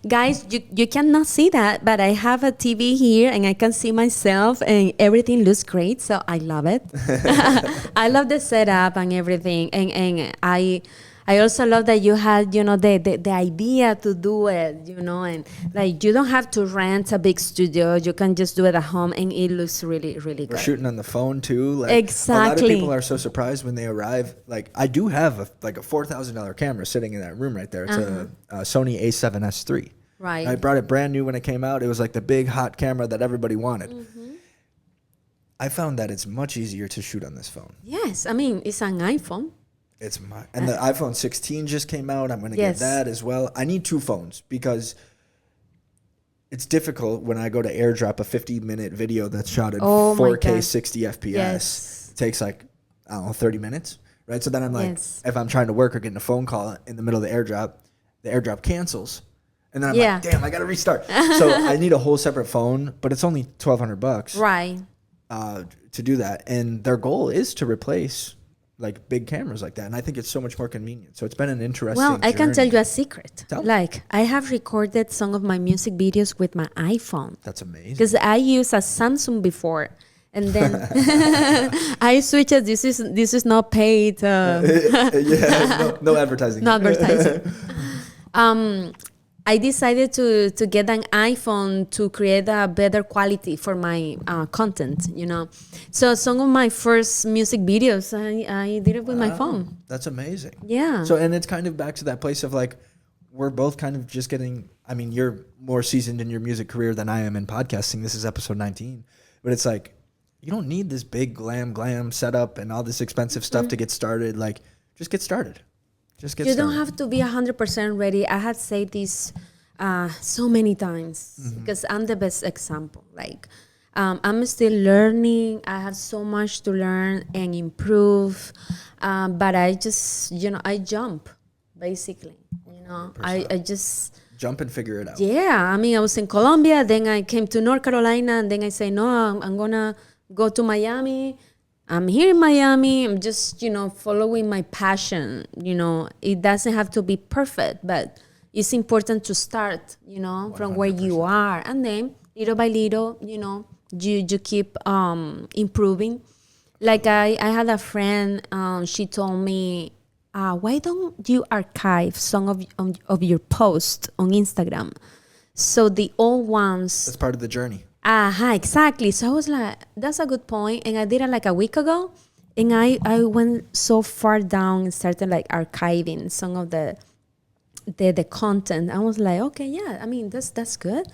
Guys, you cannot see that, but I have a TV here and I can see myself and everything looks great. So I love it. I love the setup and everything. And I also love that you had, the idea to do it, and like you don't have to rent a big studio. You can just do it at home and it looks really, really good. We're shooting on the phone too. Like, exactly. A lot of people are so surprised when they arrive. Like, I do have a $4,000 camera sitting in that room right there. It's a Sony A7S III. Right. I brought it brand new when it came out. It was like the big hot camera that everybody wanted. I found that it's much easier to shoot on this phone. Yes, I mean, it's an iPhone. And the iPhone 16 just came out. I'm going to get that as well. I need two phones because it's difficult when I go to airdrop a 50-minute video that's shot in 4K 60 FPS. Yes. It takes like, I don't know, 30 minutes, right? So then I'm like, if I'm trying to work or getting a phone call in the middle of the airdrop cancels. And then I'm like, damn, I got to restart. So I need a whole separate phone, but it's only $1,200. Right. To do that. And their goal is to replace like big cameras like that, and I think it's so much more convenient. So it's been an interesting journey. I can tell you a secret. Like, I have recorded some of my music videos with my iPhone. That's amazing. Because I used a Samsung before, and then I switched it. This is not paid. No advertising. No advertising. I decided to get an iPhone to create a better quality for my content, So some of my first music videos, I did it with my phone. That's amazing. Yeah. So, and it's kind of back to that place of like, we're both kind of just getting, I mean, you're more seasoned in your music career than I am in podcasting. This is episode 19. But it's like, you don't need this big glam setup and all this expensive stuff to get started. Like, just get started. You don't have to be 100% ready. I had said this so many times because I'm the best example. Like, I'm still learning. I have so much to learn and improve. But I just, I jump, basically. I just jump and figure it out. Yeah. I mean, I was in Colombia. Then I came to North Carolina. And then I say, no, I'm going to go to Miami. I'm here in Miami. I'm just, following my passion. It doesn't have to be perfect, but it's important to start, 100%. From where you are. And then little by little, you keep improving. Like I had a friend, she told me, why don't you archive some of your posts on Instagram? So the old ones. That's part of the journey. Exactly. So I was like, that's a good point. And I did it like a week ago. And I went so far down and started like archiving some of the content. I was like, okay, yeah, I mean, that's good.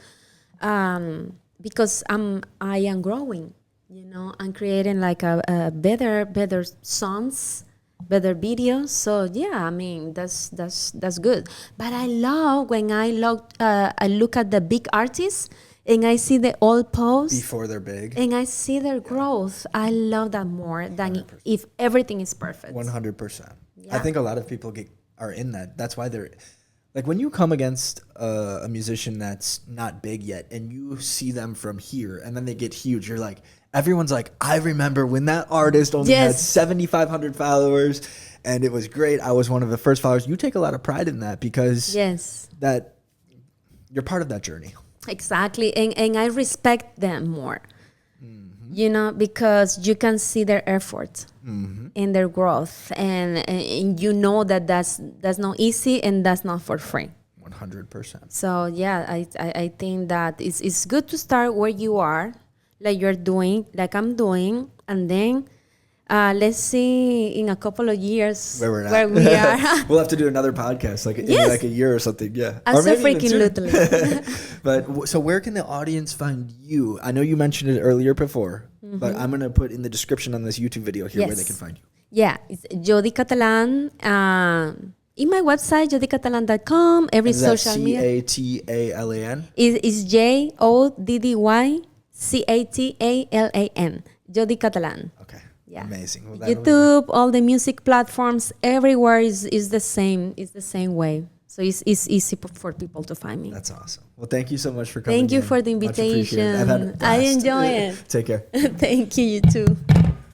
Because I am growing, I'm creating like a better songs, better videos. So yeah, I mean, that's good. But I love when I look at the big artists and I see the old posts before they're big, and I see their growth. I love that more than 100%. If everything is perfect. 100%. Yeah. I think a lot of people are in that. That's why they're like, when you come against a musician that's not big yet, and you see them from here, and then they get huge. You're like, everyone's like, I remember when that artist only had 7,500 followers, and it was great. I was one of the first followers. You take a lot of pride in that because that you're part of that journey. Exactly. And I respect them more, because you can see their effort and their growth. And that's not easy and that's not for free. 100%. So, yeah, I think that it's good to start where you are, like you're doing, like I'm doing. And then let's see in a couple of years where we are. We'll have to do another podcast, in like a year or something. Yeah. I'm so freaking little. But so where can the audience find you? I know you mentioned it earlier before, but I'm going to put in the description on this YouTube video here where they can find you. Yeah. It's Joddy Catalan. In my website, joddycatalan.com. Every social media. Catalan? It's JODDYCATALAN. Joddy Catalan. Okay. Yeah. Amazing. Well, YouTube, all the music platforms, everywhere is the same. It's the same way. So it's easy for people to find me. That's awesome. Well, thank you so much for coming. Thank you for the invitation. I've had a blast. I enjoy it. Take care. Thank you, you too.